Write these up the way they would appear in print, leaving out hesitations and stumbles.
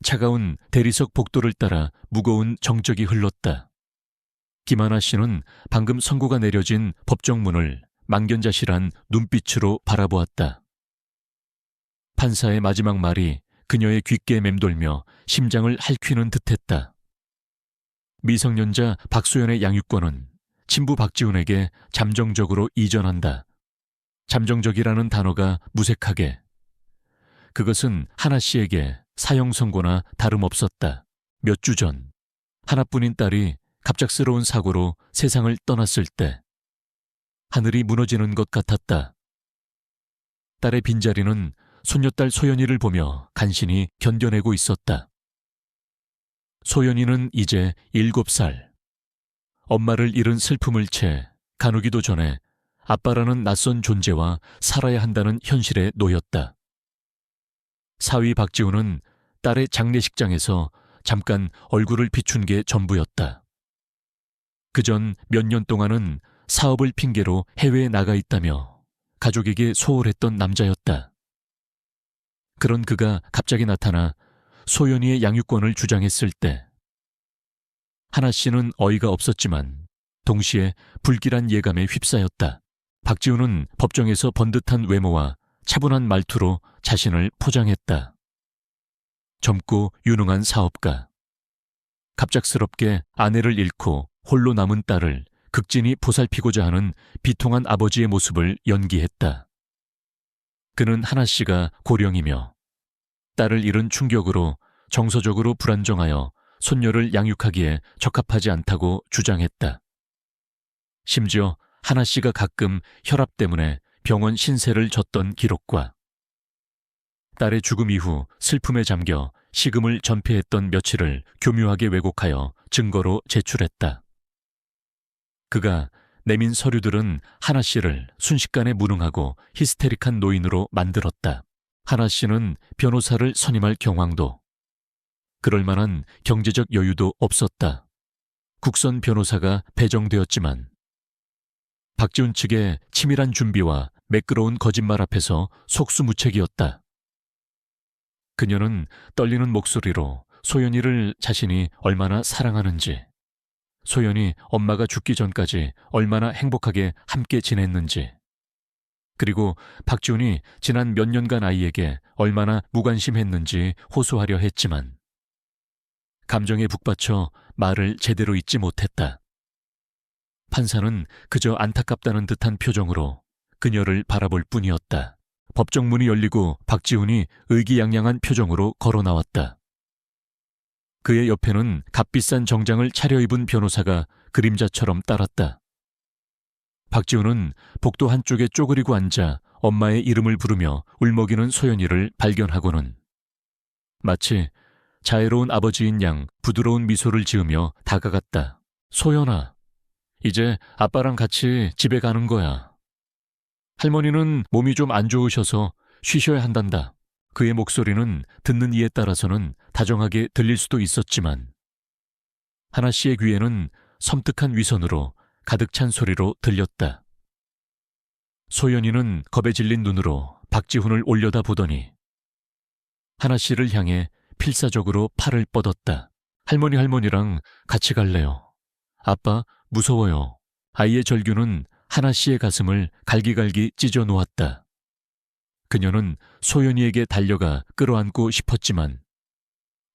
차가운 대리석 복도를 따라 무거운 정적이 흘렀다. 김하나 씨는 방금 선고가 내려진 법정문을 망견자실한 눈빛으로 바라보았다. 판사의 마지막 말이 그녀의 귓가에 맴돌며 심장을 핥히는 듯했다. 미성년자 박소연의 양육권은 친부 박지훈에게 잠정적으로 이전한다. 잠정적이라는 단어가 무색하게. 그것은 하나 씨에게 사형 선고나 다름없었다. 몇 주 전, 하나뿐인 딸이 갑작스러운 사고로 세상을 떠났을 때 하늘이 무너지는 것 같았다. 딸의 빈자리는 손녀딸 소연이를 보며 간신히 견뎌내고 있었다. 소연이는 이제 7살. 엄마를 잃은 슬픔을 채 가누기도 전에 아빠라는 낯선 존재와 살아야 한다는 현실에 놓였다. 사위 박지훈은 딸의 장례식장에서 잠깐 얼굴을 비춘 게 전부였다. 그전 몇 년 동안은 사업을 핑계로 해외에 나가 있다며 가족에게 소홀했던 남자였다. 그런 그가 갑자기 나타나 소연이의 양육권을 주장했을 때 하나 씨는 어이가 없었지만 동시에 불길한 예감에 휩싸였다. 박지훈은 법정에서 번듯한 외모와 차분한 말투로 자신을 포장했다. 젊고 유능한 사업가. 갑작스럽게 아내를 잃고 홀로 남은 딸을 극진히 보살피고자 하는 비통한 아버지의 모습을 연기했다. 그는 하나 씨가 고령이며 딸을 잃은 충격으로 정서적으로 불안정하여 손녀를 양육하기에 적합하지 않다고 주장했다. 심지어 하나 씨가 가끔 혈압 때문에 병원 신세를 졌던 기록과 딸의 죽음 이후 슬픔에 잠겨 식음을 전폐했던 며칠을 교묘하게 왜곡하여 증거로 제출했다. 그가 내민 서류들은 하나 씨를 순식간에 무능하고 히스테릭한 노인으로 만들었다. 하나 씨는 변호사를 선임할 경황도, 그럴 만한 경제적 여유도 없었다. 국선 변호사가 배정되었지만 박지훈 측의 치밀한 준비와 매끄러운 거짓말 앞에서 속수무책이었다. 그녀는 떨리는 목소리로 소연이를 자신이 얼마나 사랑하는지, 소연이 엄마가 죽기 전까지 얼마나 행복하게 함께 지냈는지, 그리고 박지훈이 지난 몇 년간 아이에게 얼마나 무관심했는지 호소하려 했지만 감정에 북받쳐 말을 제대로 잇지 못했다. 판사는 그저 안타깝다는 듯한 표정으로 그녀를 바라볼 뿐이었다. 법정문이 열리고 박지훈이 의기양양한 표정으로 걸어 나왔다. 그의 옆에는 값비싼 정장을 차려입은 변호사가 그림자처럼 따랐다. 박지훈은 복도 한쪽에 쪼그리고 앉아 엄마의 이름을 부르며 울먹이는 소연이를 발견하고는 마치 자애로운 아버지인 양 부드러운 미소를 지으며 다가갔다. 소연아, 이제 아빠랑 같이 집에 가는 거야. 할머니는 몸이 좀 안 좋으셔서 쉬셔야 한단다. 그의 목소리는 듣는 이에 따라서는 다정하게 들릴 수도 있었지만 하나 씨의 귀에는 섬뜩한 위선으로 가득 찬 소리로 들렸다. 소연이는 겁에 질린 눈으로 박지훈을 올려다보더니 하나 씨를 향해 필사적으로 팔을 뻗었다. 할머니랑 같이 갈래요. 아빠, 무서워요. 아이의 절규는 하나 씨의 가슴을 갈기갈기 찢어 놓았다. 그녀는 소연이에게 달려가 끌어안고 싶었지만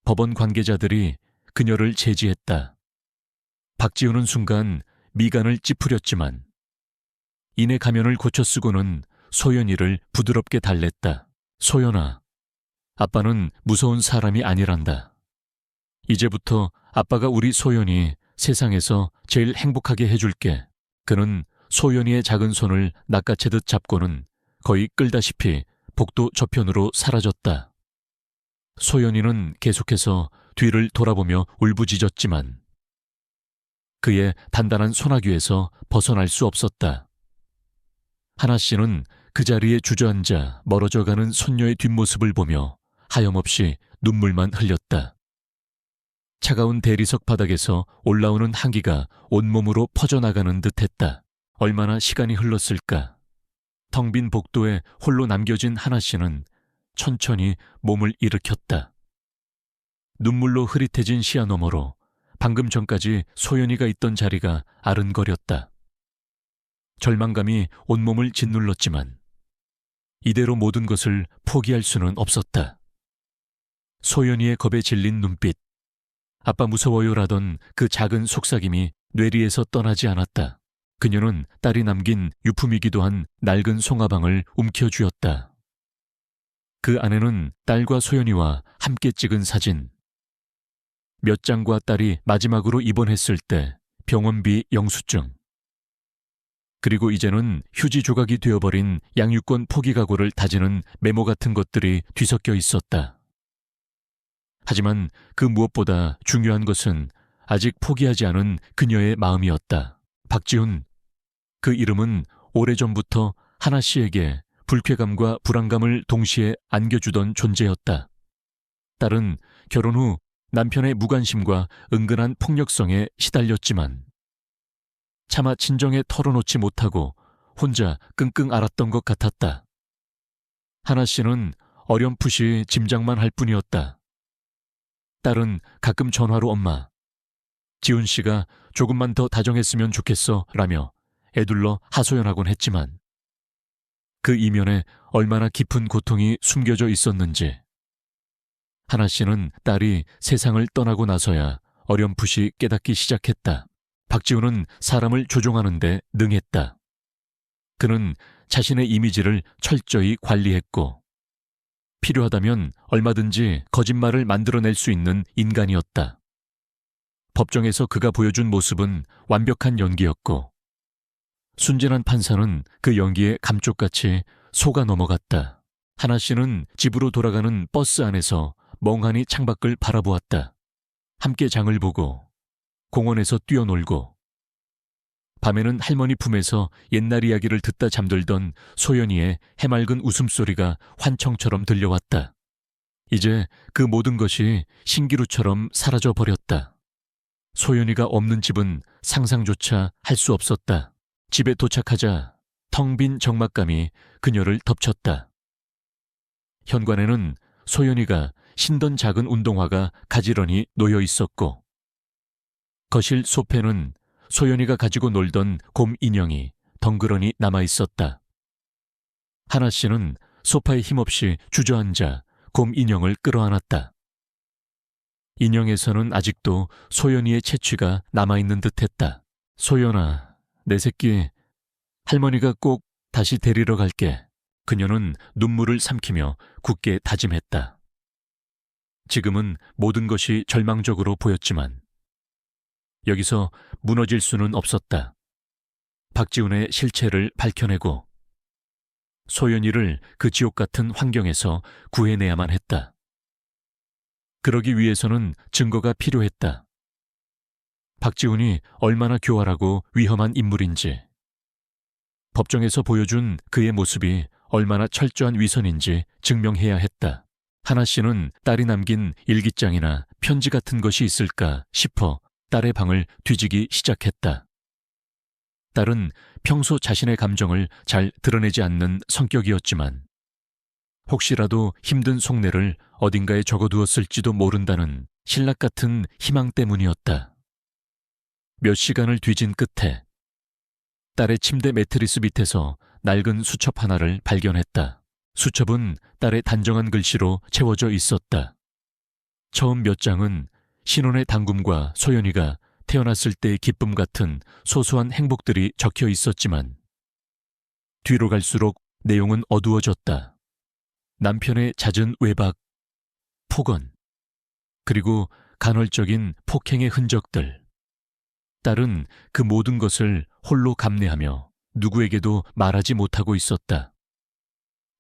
법원 관계자들이 그녀를 제지했다. 박지훈은 순간 미간을 찌푸렸지만 이내 가면을 고쳐 쓰고는 소연이를 부드럽게 달랬다. 소연아, 아빠는 무서운 사람이 아니란다. 이제부터 아빠가 우리 소연이 세상에서 제일 행복하게 해줄게. 그는 소연이의 작은 손을 낚아채듯 잡고는 거의 끌다시피 복도 저편으로 사라졌다. 소연이는 계속해서 뒤를 돌아보며 울부짖었지만 그의 단단한 소나귀에서 벗어날 수 없었다. 하나 씨는 그 자리에 주저앉아 멀어져가는 손녀의 뒷모습을 보며 하염없이 눈물만 흘렸다. 차가운 대리석 바닥에서 올라오는 한기가 온몸으로 퍼져나가는 듯했다. 얼마나 시간이 흘렀을까. 텅 빈 복도에 홀로 남겨진 하나 씨는 천천히 몸을 일으켰다. 눈물로 흐릿해진 시야 너머로 방금 전까지 소연이가 있던 자리가 아른거렸다. 절망감이 온몸을 짓눌렀지만 이대로 모든 것을 포기할 수는 없었다. 소연이의 겁에 질린 눈빛, 아빠 무서워요라던 그 작은 속삭임이 뇌리에서 떠나지 않았다. 그녀는 딸이 남긴 유품이기도 한 낡은 송화방을 움켜쥐었다. 그 안에는 딸과 소연이와 함께 찍은 사진, 몇 장과 딸이 마지막으로 입원했을 때 병원비 영수증, 그리고 이제는 휴지 조각이 되어버린 양육권 포기 각오를 다지는 메모 같은 것들이 뒤섞여 있었다. 하지만 그 무엇보다 중요한 것은 아직 포기하지 않은 그녀의 마음이었다. 박지훈, 그 이름은 오래전부터 하나 씨에게 불쾌감과 불안감을 동시에 안겨주던 존재였다. 딸은 결혼 후 남편의 무관심과 은근한 폭력성에 시달렸지만 차마 친정에 털어놓지 못하고 혼자 끙끙 앓았던 것 같았다. 하나 씨는 어렴풋이 짐작만 할 뿐이었다. 딸은 가끔 전화로 엄마, 지훈 씨가 조금만 더 다정했으면 좋겠어 라며 애둘러 하소연하곤 했지만 그 이면에 얼마나 깊은 고통이 숨겨져 있었는지 하나 씨는 딸이 세상을 떠나고 나서야 어렴풋이 깨닫기 시작했다. 박지훈은 사람을 조종하는 데 능했다. 그는 자신의 이미지를 철저히 관리했고 필요하다면 얼마든지 거짓말을 만들어낼 수 있는 인간이었다. 법정에서 그가 보여준 모습은 완벽한 연기였고 순진한 판사는 그 연기에 감쪽같이 속아 넘어갔다. 하나 씨는 집으로 돌아가는 버스 안에서 멍하니 창밖을 바라보았다. 함께 장을 보고 공원에서 뛰어놀고 밤에는 할머니 품에서 옛날 이야기를 듣다 잠들던 소연이의 해맑은 웃음소리가 환청처럼 들려왔다. 이제 그 모든 것이 신기루처럼 사라져버렸다. 소연이가 없는 집은 상상조차 할 수 없었다. 집에 도착하자 텅 빈 적막감이 그녀를 덮쳤다. 현관에는 소연이가 신던 작은 운동화가 가지런히 놓여 있었고 거실 소파에는 소연이가 가지고 놀던 곰 인형이 덩그러니 남아 있었다. 하나 씨는 소파에 힘없이 주저앉아 곰 인형을 끌어안았다. 인형에서는 아직도 소연이의 채취가 남아있는 듯했다. 소연아, 내 새끼, 할머니가 꼭 다시 데리러 갈게. 그녀는 눈물을 삼키며 굳게 다짐했다. 지금은 모든 것이 절망적으로 보였지만 여기서 무너질 수는 없었다. 박지훈의 실체를 밝혀내고 소연이를 그 지옥 같은 환경에서 구해내야만 했다. 그러기 위해서는 증거가 필요했다. 박지훈이 얼마나 교활하고 위험한 인물인지, 법정에서 보여준 그의 모습이 얼마나 철저한 위선인지 증명해야 했다. 하나 씨는 딸이 남긴 일기장이나 편지 같은 것이 있을까 싶어 딸의 방을 뒤지기 시작했다. 딸은 평소 자신의 감정을 잘 드러내지 않는 성격이었지만 혹시라도 힘든 속내를 어딘가에 적어두었을지도 모른다는 신락 같은 희망 때문이었다. 몇 시간을 뒤진 끝에 딸의 침대 매트리스 밑에서 낡은 수첩 하나를 발견했다. 수첩은 딸의 단정한 글씨로 채워져 있었다. 처음 몇 장은 신혼의 당금과 소연이가 태어났을 때의 기쁨 같은 소소한 행복들이 적혀 있었지만 뒤로 갈수록 내용은 어두워졌다. 남편의 잦은 외박, 폭언, 그리고 간헐적인 폭행의 흔적들. 딸은 그 모든 것을 홀로 감내하며 누구에게도 말하지 못하고 있었다.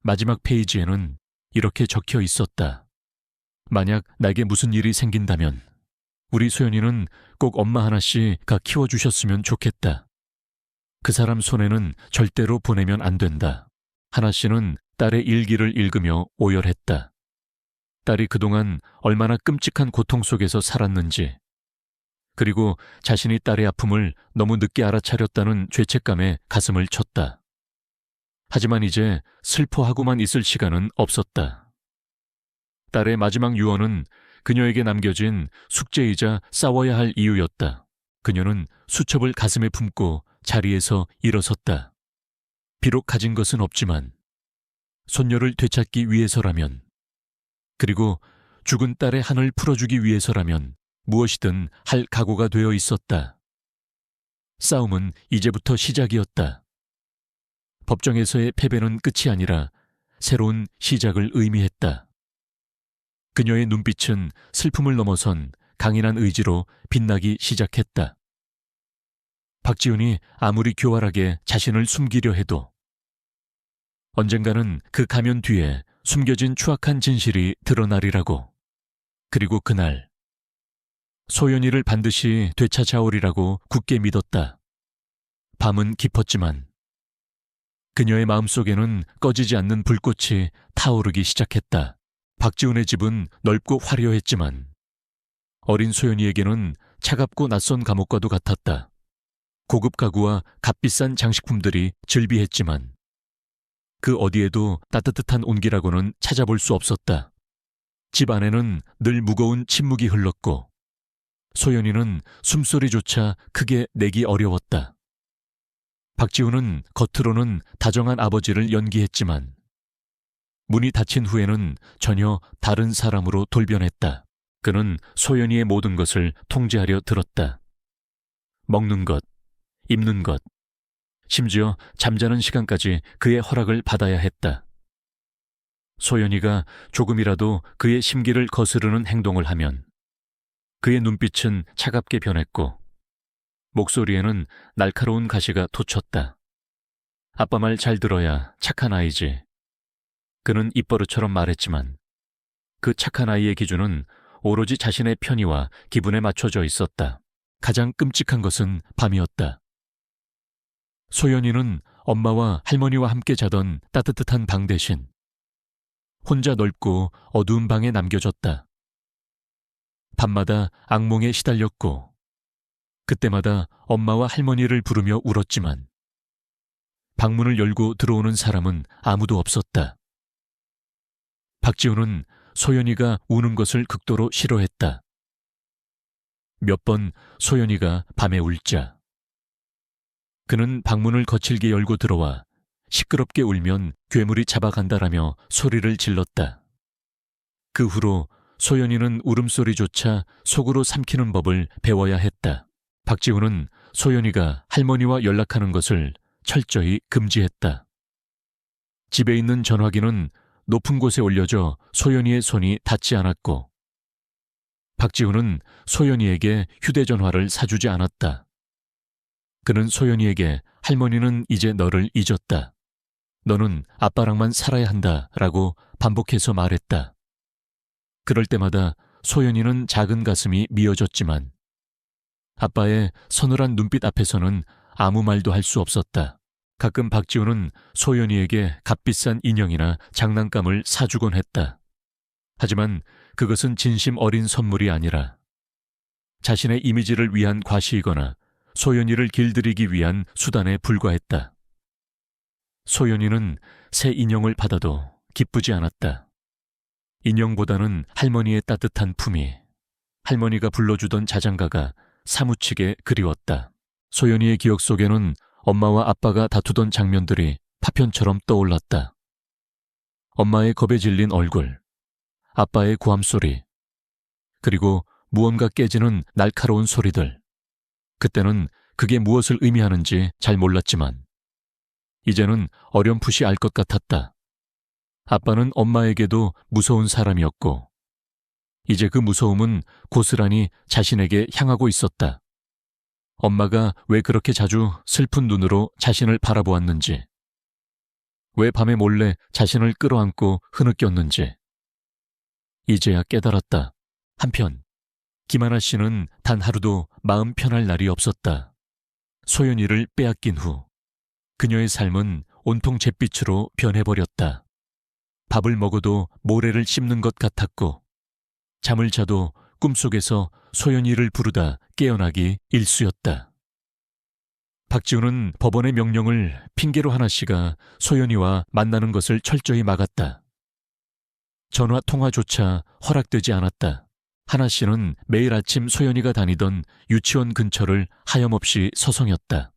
마지막 페이지에는 이렇게 적혀 있었다. 만약 나에게 무슨 일이 생긴다면 우리 소연이는 꼭 엄마 하나씩가 키워주셨으면 좋겠다. 그 사람 손에는 절대로 보내면 안 된다. 하나 씨는 딸의 일기를 읽으며 오열했다. 딸이 그동안 얼마나 끔찍한 고통 속에서 살았는지, 그리고 자신이 딸의 아픔을 너무 늦게 알아차렸다는 죄책감에 가슴을 쳤다. 하지만 이제 슬퍼하고만 있을 시간은 없었다. 딸의 마지막 유언은 그녀에게 남겨진 숙제이자 싸워야 할 이유였다. 그녀는 수첩을 가슴에 품고 자리에서 일어섰다. 비록 가진 것은 없지만 손녀를 되찾기 위해서라면, 그리고 죽은 딸의 한을 풀어주기 위해서라면 무엇이든 할 각오가 되어 있었다. 싸움은 이제부터 시작이었다. 법정에서의 패배는 끝이 아니라 새로운 시작을 의미했다. 그녀의 눈빛은 슬픔을 넘어선 강인한 의지로 빛나기 시작했다. 박지훈이 아무리 교활하게 자신을 숨기려 해도 언젠가는 그 가면 뒤에 숨겨진 추악한 진실이 드러나리라고. 그리고 그날 소연이를 반드시 되찾아오리라고 굳게 믿었다. 밤은 깊었지만 그녀의 마음속에는 꺼지지 않는 불꽃이 타오르기 시작했다. 박지훈의 집은 넓고 화려했지만 어린 소연이에게는 차갑고 낯선 감옥과도 같았다. 고급 가구와 값비싼 장식품들이 즐비했지만 그 어디에도 따뜻한 온기라고는 찾아볼 수 없었다. 집 안에는 늘 무거운 침묵이 흘렀고 소연이는 숨소리조차 크게 내기 어려웠다. 박지훈은 겉으로는 다정한 아버지를 연기했지만 문이 닫힌 후에는 전혀 다른 사람으로 돌변했다. 그는 소연이의 모든 것을 통제하려 들었다. 먹는 것, 입는 것, 심지어 잠자는 시간까지 그의 허락을 받아야 했다. 소연이가 조금이라도 그의 심기를 거스르는 행동을 하면 그의 눈빛은 차갑게 변했고 목소리에는 날카로운 가시가 돋쳤다. 아빠 말 잘 들어야 착한 아이지. 그는 입버릇처럼 말했지만 그 착한 아이의 기준은 오로지 자신의 편의와 기분에 맞춰져 있었다. 가장 끔찍한 것은 밤이었다. 소연이는 엄마와 할머니와 함께 자던 따뜻한 방 대신 혼자 넓고 어두운 방에 남겨졌다. 밤마다 악몽에 시달렸고 그때마다 엄마와 할머니를 부르며 울었지만 방문을 열고 들어오는 사람은 아무도 없었다. 박지훈은 소연이가 우는 것을 극도로 싫어했다. 몇 번 소연이가 밤에 울자 그는 방문을 거칠게 열고 들어와 시끄럽게 울면 괴물이 잡아간다라며 소리를 질렀다. 그 후로 소연이는 울음소리조차 속으로 삼키는 법을 배워야 했다. 박지훈은 소연이가 할머니와 연락하는 것을 철저히 금지했다. 집에 있는 전화기는 높은 곳에 올려져 소연이의 손이 닿지 않았고 박지훈은 소연이에게 휴대전화를 사주지 않았다. 그는 소연이에게 할머니는 이제 너를 잊었다. 너는 아빠랑만 살아야 한다라고 반복해서 말했다. 그럴 때마다 소연이는 작은 가슴이 미어졌지만 아빠의 서늘한 눈빛 앞에서는 아무 말도 할 수 없었다. 가끔 박지훈은 소연이에게 값비싼 인형이나 장난감을 사주곤 했다. 하지만 그것은 진심 어린 선물이 아니라 자신의 이미지를 위한 과시이거나 소연이를 길들이기 위한 수단에 불과했다. 소연이는 새 인형을 받아도 기쁘지 않았다. 인형보다는 할머니의 따뜻한 품이, 할머니가 불러주던 자장가가 사무치게 그리웠다. 소연이의 기억 속에는 엄마와 아빠가 다투던 장면들이 파편처럼 떠올랐다. 엄마의 겁에 질린 얼굴, 아빠의 고함소리, 그리고 무언가 깨지는 날카로운 소리들. 그때는 그게 무엇을 의미하는지 잘 몰랐지만 이제는 어렴풋이 알 것 같았다. 아빠는 엄마에게도 무서운 사람이었고 이제 그 무서움은 고스란히 자신에게 향하고 있었다. 엄마가 왜 그렇게 자주 슬픈 눈으로 자신을 바라보았는지, 왜 밤에 몰래 자신을 끌어안고 흐느꼈는지 이제야 깨달았다. 한편 김하나 씨는 단 하루도 마음 편할 날이 없었다. 소연이를 빼앗긴 후 그녀의 삶은 온통 잿빛으로 변해버렸다. 밥을 먹어도 모래를 씹는 것 같았고 잠을 자도 꿈속에서 소연이를 부르다 깨어나기 일쑤였다. 박지훈은 법원의 명령을 핑계로 하나 씨가 소연이와 만나는 것을 철저히 막았다. 전화 통화조차 허락되지 않았다. 하나 씨는 매일 아침 소연이가 다니던 유치원 근처를 하염없이 서성였다.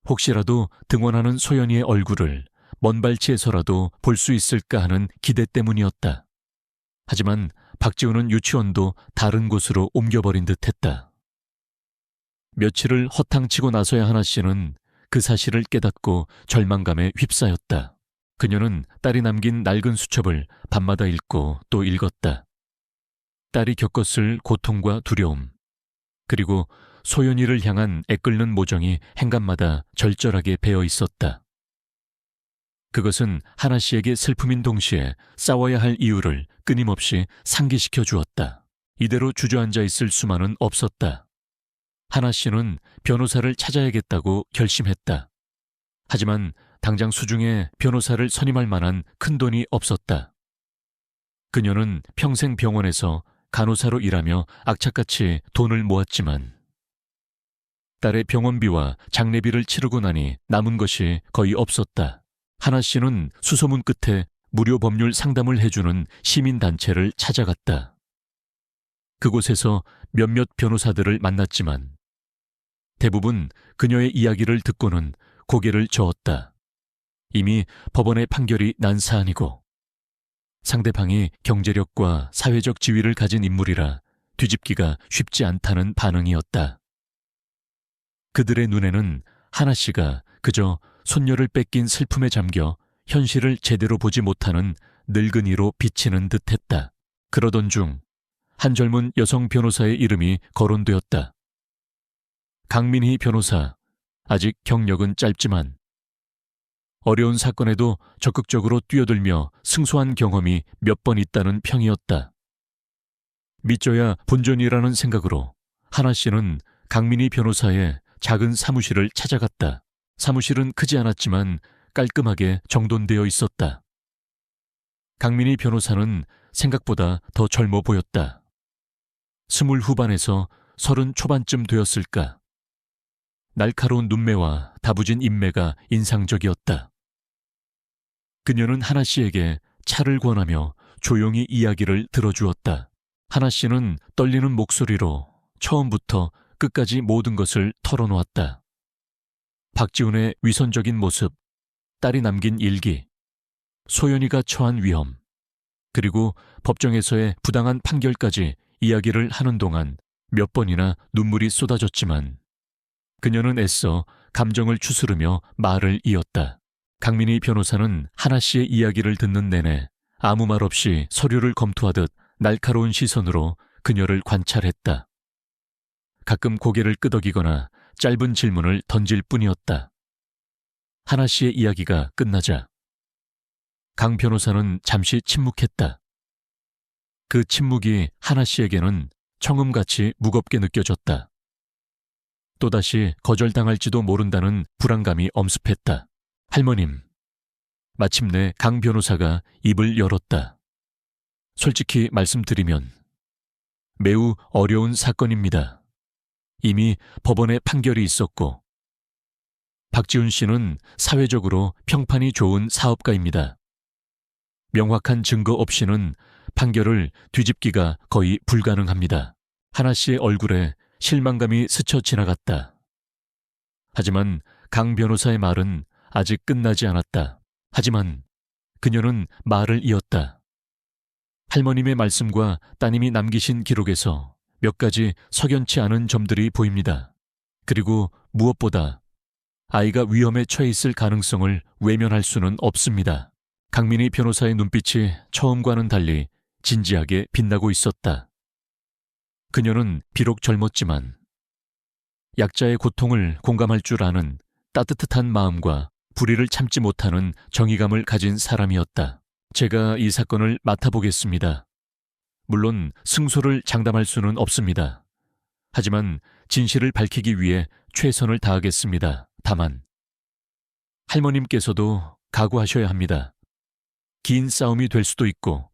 혹시라도 등원하는 소연이의 얼굴을 먼 발치에서라도 볼 수 있을까 하는 기대 때문이었다. 하지만 박지훈은 유치원도 다른 곳으로 옮겨버린 듯했다. 며칠을 허탕치고 나서야 하나 씨는 그 사실을 깨닫고 절망감에 휩싸였다. 그녀는 딸이 남긴 낡은 수첩을 밤마다 읽고 또 읽었다. 딸이 겪었을 고통과 두려움, 그리고 소연이를 향한 애끓는 모정이 행간마다 절절하게 배어 있었다. 그것은 하나 씨에게 슬픔인 동시에 싸워야 할 이유를 끊임없이 상기시켜 주었다. 이대로 주저앉아 있을 수만은 없었다. 하나 씨는 변호사를 찾아야겠다고 결심했다. 하지만 당장 수중에 변호사를 선임할 만한 큰돈이 없었다. 그녀는 평생 병원에서 간호사로 일하며 악착같이 돈을 모았지만 딸의 병원비와 장례비를 치르고 나니 남은 것이 거의 없었다. 하나 씨는 수소문 끝에 무료 법률 상담을 해주는 시민단체를 찾아갔다. 그곳에서 몇몇 변호사들을 만났지만 대부분 그녀의 이야기를 듣고는 고개를 저었다. 이미 법원의 판결이 난 사안이고 상대방이 경제력과 사회적 지위를 가진 인물이라 뒤집기가 쉽지 않다는 반응이었다. 그들의 눈에는 하나 씨가 그저 손녀를 뺏긴 슬픔에 잠겨 현실을 제대로 보지 못하는 늙은이로 비치는 듯했다. 그러던 중 한 젊은 여성 변호사의 이름이 거론되었다. 강민희 변호사, 아직 경력은 짧지만 어려운 사건에도 적극적으로 뛰어들며 승소한 경험이 몇 번 있다는 평이었다. 믿져야 본전이라는 생각으로 하나 씨는 강민희 변호사의 작은 사무실을 찾아갔다. 사무실은 크지 않았지만 깔끔하게 정돈되어 있었다. 강민희 변호사는 생각보다 더 젊어 보였다. 20 후반에서 30 초반쯤 되었을까. 날카로운 눈매와 다부진 인매가 인상적이었다. 그녀는 하나 씨에게 차를 권하며 조용히 이야기를 들어주었다. 하나 씨는 떨리는 목소리로 처음부터 끝까지 모든 것을 털어놓았다. 박지훈의 위선적인 모습, 딸이 남긴 일기, 소연이가 처한 위험, 그리고 법정에서의 부당한 판결까지 이야기를 하는 동안 몇 번이나 눈물이 쏟아졌지만 그녀는 애써 감정을 추스르며 말을 이었다. 강민희 변호사는 하나 씨의 이야기를 듣는 내내 아무 말 없이 서류를 검토하듯 날카로운 시선으로 그녀를 관찰했다. 가끔 고개를 끄덕이거나 짧은 질문을 던질 뿐이었다. 하나 씨의 이야기가 끝나자 강 변호사는 잠시 침묵했다. 그 침묵이 하나 씨에게는 청음같이 무겁게 느껴졌다. 또다시 거절당할지도 모른다는 불안감이 엄습했다. 할머님, 마침내 강 변호사가 입을 열었다. 솔직히 말씀드리면 매우 어려운 사건입니다. 이미 법원에 판결이 있었고 박지훈 씨는 사회적으로 평판이 좋은 사업가입니다. 명확한 증거 없이는 판결을 뒤집기가 거의 불가능합니다. 하나 씨의 얼굴에 실망감이 스쳐 지나갔다. 하지만 강 변호사의 말은 아직 끝나지 않았다. 하지만 그녀는 말을 이었다. 할머님의 말씀과 따님이 남기신 기록에서 몇 가지 석연치 않은 점들이 보입니다. 그리고 무엇보다 아이가 위험에 처해 있을 가능성을 외면할 수는 없습니다. 강민희 변호사의 눈빛이 처음과는 달리 진지하게 빛나고 있었다. 그녀는 비록 젊었지만 약자의 고통을 공감할 줄 아는 따뜻한 마음과 불의를 참지 못하는 정의감을 가진 사람이었다. 제가 이 사건을 맡아보겠습니다. 물론 승소를 장담할 수는 없습니다. 하지만 진실을 밝히기 위해 최선을 다하겠습니다. 다만 할머님께서도 각오하셔야 합니다. 긴 싸움이 될 수도 있고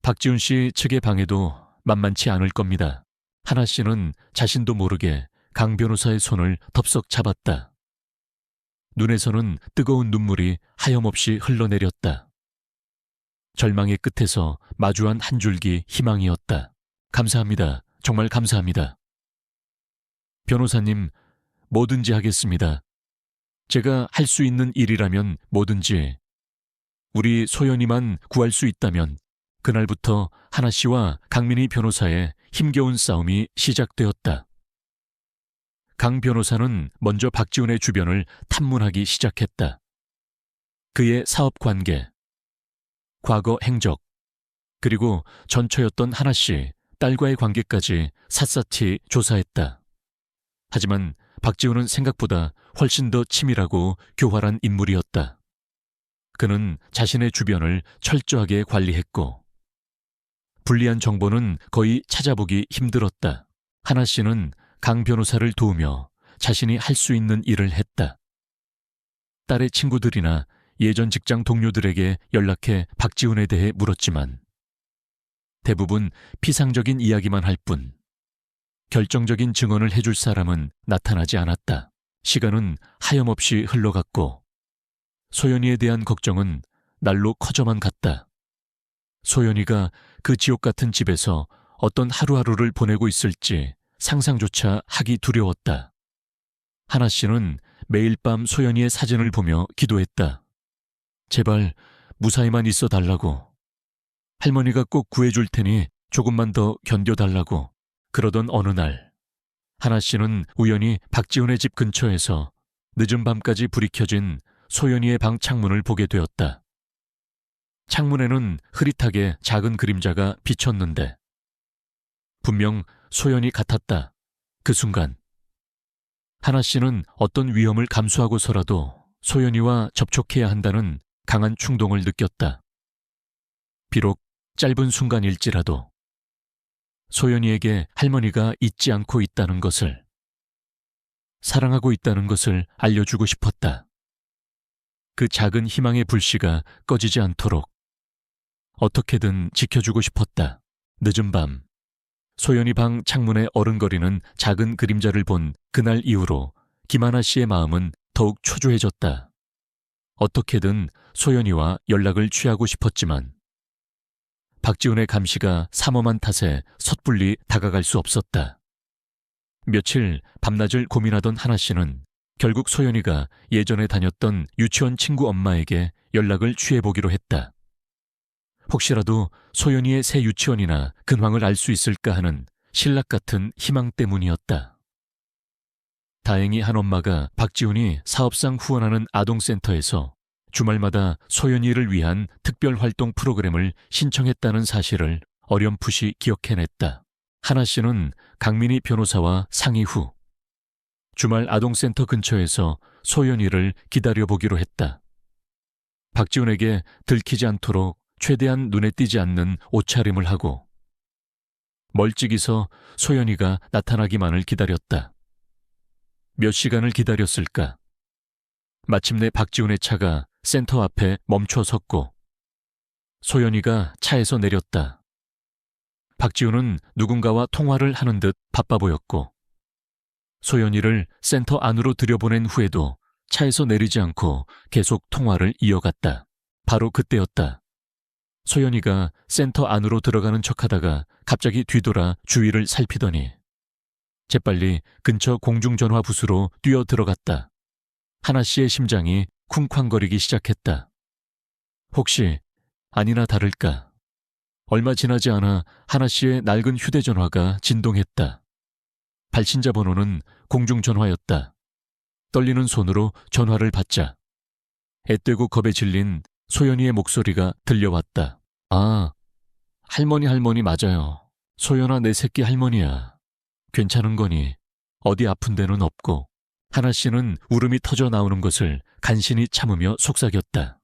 박지훈 씨 측의 방해도 만만치 않을 겁니다. 하나 씨는 자신도 모르게 강 변호사의 손을 덥석 잡았다. 눈에서는 뜨거운 눈물이 하염없이 흘러내렸다. 절망의 끝에서 마주한 한 줄기 희망이었다. 감사합니다. 정말 감사합니다. 변호사님, 뭐든지 하겠습니다. 제가 할 수 있는 일이라면 뭐든지. 우리 소연이만 구할 수 있다면. 그날부터 하나 씨와 강민희 변호사의 힘겨운 싸움이 시작되었다. 강 변호사는 먼저 박지훈의 주변을 탐문하기 시작했다. 그의 사업 관계, 과거 행적, 그리고 전처였던 하나 씨, 딸과의 관계까지 샅샅이 조사했다. 하지만 박지훈은 생각보다 훨씬 더 치밀하고 교활한 인물이었다. 그는 자신의 주변을 철저하게 관리했고 불리한 정보는 거의 찾아보기 힘들었다. 하나 씨는 강 변호사를 도우며 자신이 할 수 있는 일을 했다. 딸의 친구들이나 예전 직장 동료들에게 연락해 박지훈에 대해 물었지만 대부분 피상적인 이야기만 할 뿐 결정적인 증언을 해줄 사람은 나타나지 않았다. 시간은 하염없이 흘러갔고 소연이에 대한 걱정은 날로 커져만 갔다. 소연이가 그 지옥 같은 집에서 어떤 하루하루를 보내고 있을지 상상조차 하기 두려웠다. 하나 씨는 매일 밤 소연이의 사진을 보며 기도했다. 제발 무사히만 있어 달라고. 할머니가 꼭 구해줄 테니 조금만 더 견뎌달라고. 그러던 어느 날 하나 씨는 우연히 박지훈의 집 근처에서 늦은 밤까지 불이 켜진 소연이의 방 창문을 보게 되었다. 창문에는 흐릿하게 작은 그림자가 비쳤는데 분명 소연이 같았다. 그 순간 하나 씨는 어떤 위험을 감수하고서라도 소연이와 접촉해야 한다는 강한 충동을 느꼈다. 비록 짧은 순간일지라도 소연이에게 할머니가 잊지 않고 있다는 것을, 사랑하고 있다는 것을 알려주고 싶었다. 그 작은 희망의 불씨가 꺼지지 않도록 어떻게든 지켜주고 싶었다. 늦은 밤 소연이 방 창문에 어른거리는 작은 그림자를 본 그날 이후로 김하나 씨의 마음은 더욱 초조해졌다. 어떻게든 소연이와 연락을 취하고 싶었지만 박지훈의 감시가 삼엄한 탓에 섣불리 다가갈 수 없었다. 며칠 밤낮을 고민하던 하나 씨는 결국 소연이가 예전에 다녔던 유치원 친구 엄마에게 연락을 취해보기로 했다. 혹시라도 소연이의 새 유치원이나 근황을 알 수 있을까 하는 신락 같은 희망 때문이었다. 다행히 한 엄마가 박지훈이 사업상 후원하는 아동센터에서 주말마다 소연이를 위한 특별활동 프로그램을 신청했다는 사실을 어렴풋이 기억해냈다. 하나 씨는 강민희 변호사와 상의 후 주말 아동센터 근처에서 소연이를 기다려보기로 했다. 박지훈에게 들키지 않도록 최대한 눈에 띄지 않는 옷차림을 하고 멀찍이서 소연이가 나타나기만을 기다렸다. 몇 시간을 기다렸을까? 마침내 박지훈의 차가 센터 앞에 멈춰 섰고 소연이가 차에서 내렸다. 박지훈은 누군가와 통화를 하는 듯 바빠 보였고 소연이를 센터 안으로 들여보낸 후에도 차에서 내리지 않고 계속 통화를 이어갔다. 바로 그때였다. 소연이가 센터 안으로 들어가는 척하다가 갑자기 뒤돌아 주위를 살피더니 재빨리 근처 공중전화 부스로 뛰어 들어갔다. 하나 씨의 심장이 쿵쾅거리기 시작했다. 혹시 아니나 다를까 얼마 지나지 않아 하나 씨의 낡은 휴대전화가 진동했다. 발신자 번호는 공중전화였다. 떨리는 손으로 전화를 받자 앳되고 겁에 질린 소연이의 목소리가 들려왔다. 아, 할머니 맞아요. 소연아, 내 새끼 할머니야. 괜찮은 거니? 어디 아픈 데는 없고. 하나 씨는 울음이 터져 나오는 것을 간신히 참으며 속삭였다.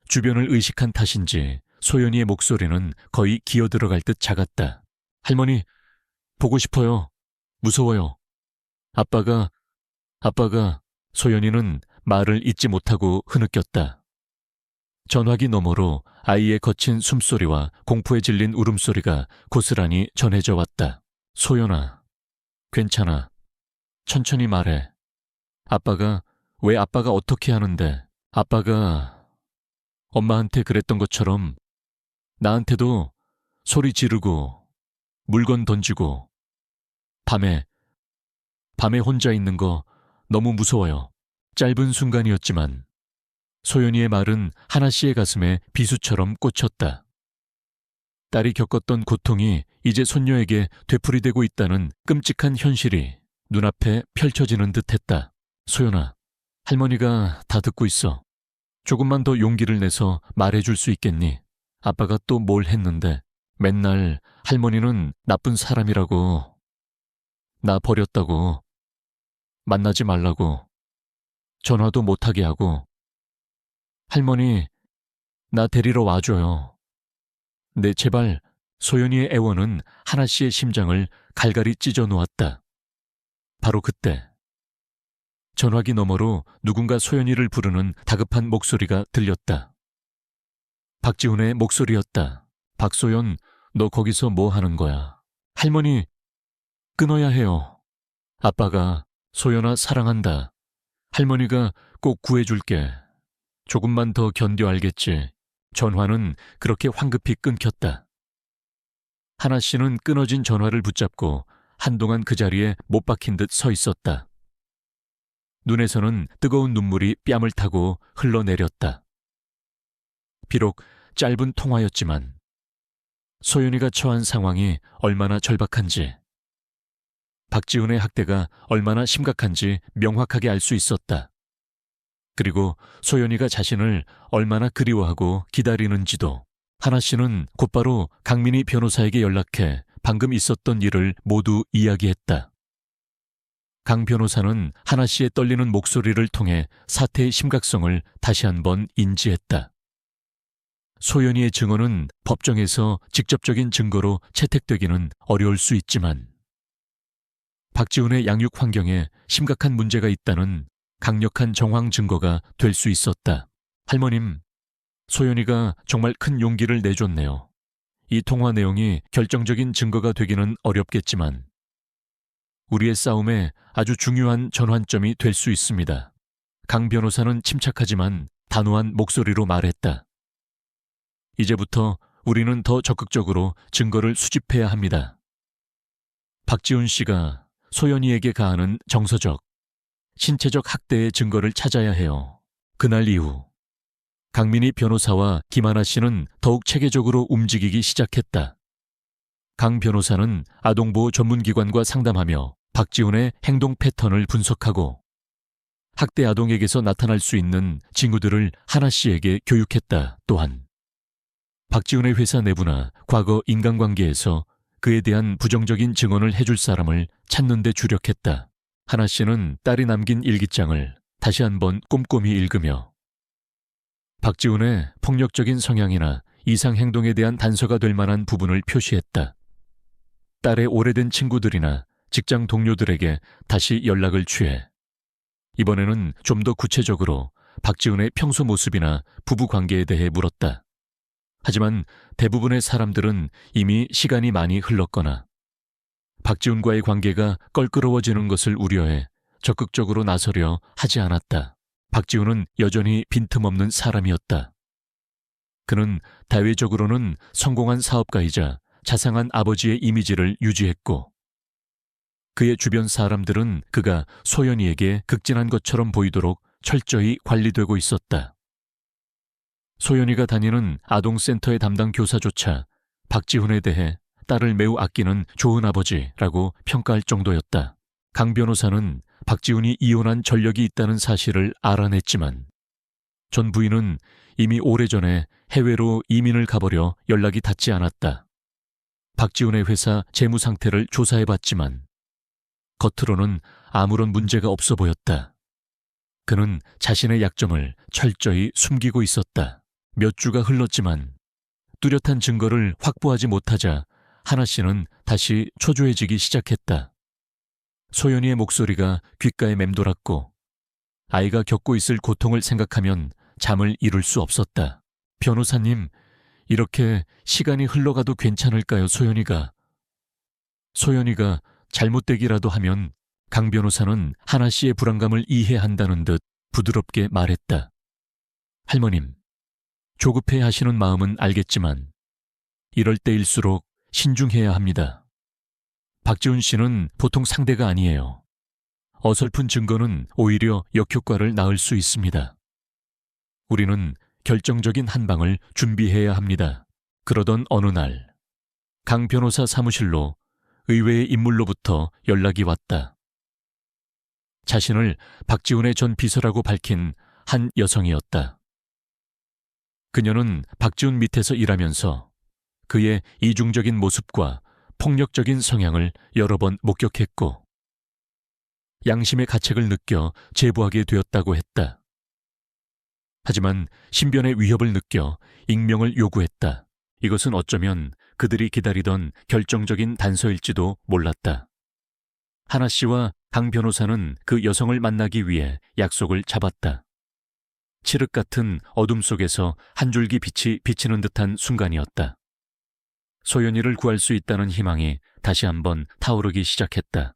주변을 의식한 탓인지 소연이의 목소리는 거의 기어들어갈 듯 작았다. 할머니, 보고 싶어요. 무서워요. 아빠가 소연이는 말을 잇지 못하고 흐느꼈다. 전화기 너머로 아이의 거친 숨소리와 공포에 질린 울음소리가 고스란히 전해져 왔다. 소연아, 괜찮아. 천천히 말해. 왜 아빠가 어떻게 하는데? 아빠가 엄마한테 그랬던 것처럼 나한테도 소리 지르고 물건 던지고 밤에 혼자 있는 거 너무 무서워요. 짧은 순간이었지만 소연이의 말은 하나 씨의 가슴에 비수처럼 꽂혔다. 딸이 겪었던 고통이 이제 손녀에게 되풀이되고 있다는 끔찍한 현실이 눈앞에 펼쳐지는 듯했다. 소연아, 할머니가 다 듣고 있어. 조금만 더 용기를 내서 말해줄 수 있겠니? 아빠가 또 뭘 했는데 맨날 할머니는 나쁜 사람이라고, 나 버렸다고, 만나지 말라고, 전화도 못하게 하고, 할머니, 나 데리러 와줘요. 네, 제발. 소연이의 애원은 하나 씨의 심장을 갈갈이 찢어 놓았다. 바로 그때 전화기 너머로 누군가 소연이를 부르는 다급한 목소리가 들렸다. 박지훈의 목소리였다. 박소연, 너 거기서 뭐 하는 거야? 할머니, 끊어야 해요. 아빠가 소연아 사랑한다. 할머니가 꼭 구해줄게. 조금만 더 견뎌 알겠지. 전화는 그렇게 황급히 끊겼다. 하나 씨는 끊어진 전화를 붙잡고 한동안 그 자리에 못 박힌 듯 서 있었다. 눈에서는 뜨거운 눈물이 뺨을 타고 흘러내렸다. 비록 짧은 통화였지만 소연이가 처한 상황이 얼마나 절박한지, 박지훈의 학대가 얼마나 심각한지 명확하게 알 수 있었다. 그리고 소연이가 자신을 얼마나 그리워하고 기다리는지도. 하나 씨는 곧바로 강민희 변호사에게 연락해 방금 있었던 일을 모두 이야기했다. 강 변호사는 하나 씨의 떨리는 목소리를 통해 사태의 심각성을 다시 한번 인지했다. 소연이의 증언은 법정에서 직접적인 증거로 채택되기는 어려울 수 있지만 박지훈의 양육 환경에 심각한 문제가 있다는 강력한 정황 증거가 될 수 있었다. 할머님, 소연이가 정말 큰 용기를 내줬네요. 이 통화 내용이 결정적인 증거가 되기는 어렵겠지만 우리의 싸움에 아주 중요한 전환점이 될 수 있습니다. 강 변호사는 침착하지만 단호한 목소리로 말했다. 이제부터 우리는 더 적극적으로 증거를 수집해야 합니다. 박지훈 씨가 소연이에게 가하는 정서적, 신체적 학대의 증거를 찾아야 해요. 그날 이후 강민희 변호사와 김하나 씨는 더욱 체계적으로 움직이기 시작했다. 강 변호사는 아동보호 전문기관과 상담하며 박지훈의 행동 패턴을 분석하고 학대 아동에게서 나타날 수 있는 징후들을 하나 씨에게 교육했다. 또한 박지훈의 회사 내부나 과거 인간관계에서 그에 대한 부정적인 증언을 해줄 사람을 찾는 데 주력했다. 하나 씨는 딸이 남긴 일기장을 다시 한번 꼼꼼히 읽으며 박지훈의 폭력적인 성향이나 이상 행동에 대한 단서가 될 만한 부분을 표시했다. 딸의 오래된 친구들이나 직장 동료들에게 다시 연락을 취해 이번에는 좀 더 구체적으로 박지훈의 평소 모습이나 부부 관계에 대해 물었다. 하지만 대부분의 사람들은 이미 시간이 많이 흘렀거나 박지훈과의 관계가 껄끄러워지는 것을 우려해 적극적으로 나서려 하지 않았다. 박지훈은 여전히 빈틈없는 사람이었다. 그는 대외적으로는 성공한 사업가이자 자상한 아버지의 이미지를 유지했고 그의 주변 사람들은 그가 소연이에게 극진한 것처럼 보이도록 철저히 관리되고 있었다. 소연이가 다니는 아동센터의 담당 교사조차 박지훈에 대해 딸을 매우 아끼는 좋은 아버지라고 평가할 정도였다. 강 변호사는 박지훈이 이혼한 전력이 있다는 사실을 알아냈지만 전 부인은 이미 오래전에 해외로 이민을 가버려 연락이 닿지 않았다. 박지훈의 회사 재무 상태를 조사해봤지만 겉으로는 아무런 문제가 없어 보였다. 그는 자신의 약점을 철저히 숨기고 있었다. 몇 주가 흘렀지만 뚜렷한 증거를 확보하지 못하자 하나 씨는 다시 초조해지기 시작했다. 소연이의 목소리가 귓가에 맴돌았고 아이가 겪고 있을 고통을 생각하면 잠을 이룰 수 없었다. 변호사님, 이렇게 시간이 흘러가도 괜찮을까요, 소연이가? 소연이가 잘못되기라도 하면 강 변호사는 하나 씨의 불안감을 이해한다는 듯 부드럽게 말했다. 할머님, 조급해 하시는 마음은 알겠지만 이럴 때일수록 신중해야 합니다. 박지훈 씨는 보통 상대가 아니에요. 어설픈 증거는 오히려 역효과를 낳을 수 있습니다. 우리는 결정적인 한 방을 준비해야 합니다. 그러던 어느 날, 강 변호사 사무실로 의외의 인물로부터 연락이 왔다. 자신을 박지훈의 전 비서라고 밝힌 한 여성이었다. 그녀는 박지훈 밑에서 일하면서 그의 이중적인 모습과 폭력적인 성향을 여러 번 목격했고 양심의 가책을 느껴 제보하게 되었다고 했다. 하지만 신변의 위협을 느껴 익명을 요구했다. 이것은 어쩌면 그들이 기다리던 결정적인 단서일지도 몰랐다. 하나 씨와 강 변호사는 그 여성을 만나기 위해 약속을 잡았다. 칠흑 같은 어둠 속에서 한 줄기 빛이 비치는 듯한 순간이었다. 소연이를 구할 수 있다는 희망이 다시 한번 타오르기 시작했다.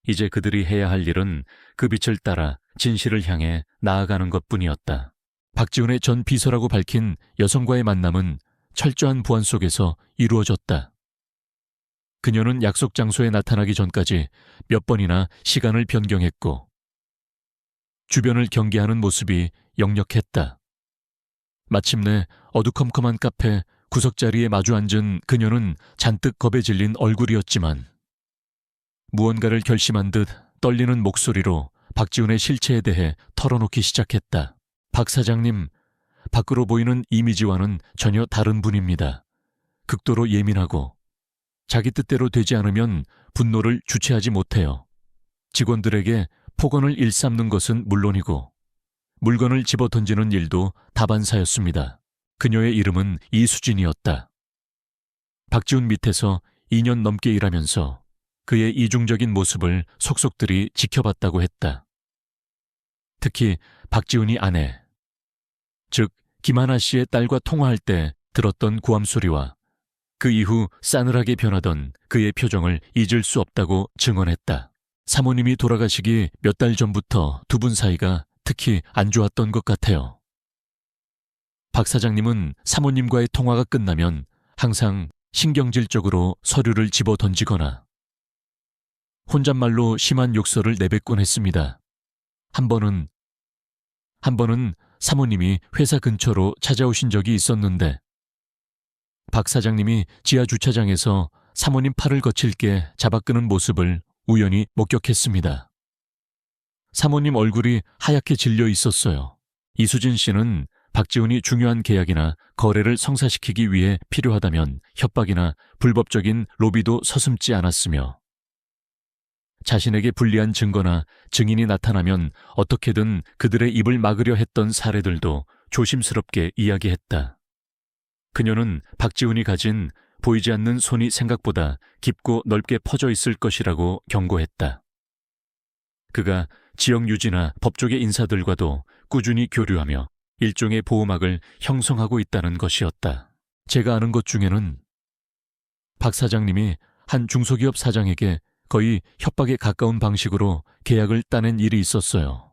이제 그들이 해야 할 일은 그 빛을 따라 진실을 향해 나아가는 것뿐이었다. 박지훈의 전 비서라고 밝힌 여성과의 만남은 철저한 보안 속에서 이루어졌다. 그녀는 약속 장소에 나타나기 전까지 몇 번이나 시간을 변경했고 주변을 경계하는 모습이 역력했다. 마침내 어두컴컴한 카페 구석자리에 마주 앉은 그녀는 잔뜩 겁에 질린 얼굴이었지만 무언가를 결심한 듯 떨리는 목소리로 박지훈의 실체에 대해 털어놓기 시작했다. 박 사장님, 밖으로 보이는 이미지와는 전혀 다른 분입니다. 극도로 예민하고 자기 뜻대로 되지 않으면 분노를 주체하지 못해요. 직원들에게 폭언을 일삼는 것은 물론이고 물건을 집어던지는 일도 다반사였습니다. 그녀의 이름은 이수진이었다. 박지훈 밑에서 2년 넘게 일하면서 그의 이중적인 모습을 속속들이 지켜봤다고 했다. 특히 박지훈이 아내, 즉 김하나 씨의 딸과 통화할 때 들었던 고함 소리와 그 이후 싸늘하게 변하던 그의 표정을 잊을 수 없다고 증언했다. 사모님이 돌아가시기 몇 달 전부터 두 분 사이가 특히 안 좋았던 것 같아요. 박 사장님은 사모님과의 통화가 끝나면 항상 신경질적으로 서류를 집어 던지거나 혼잣말로 심한 욕설을 내뱉곤 했습니다. 한 번은 사모님이 회사 근처로 찾아오신 적이 있었는데 박 사장님이 지하 주차장에서 사모님 팔을 거칠게 잡아끄는 모습을 우연히 목격했습니다. 사모님 얼굴이 하얗게 질려 있었어요. 이수진 씨는 박지훈이 중요한 계약이나 거래를 성사시키기 위해 필요하다면 협박이나 불법적인 로비도 서슴지 않았으며 자신에게 불리한 증거나 증인이 나타나면 어떻게든 그들의 입을 막으려 했던 사례들도 조심스럽게 이야기했다. 그녀는 박지훈이 가진 보이지 않는 손이 생각보다 깊고 넓게 퍼져 있을 것이라고 경고했다. 그가 지역 유지나 법조계 인사들과도 꾸준히 교류하며 일종의 보호막을 형성하고 있다는 것이었다. 제가 아는 것 중에는 박 사장님이 한 중소기업 사장에게 거의 협박에 가까운 방식으로 계약을 따낸 일이 있었어요.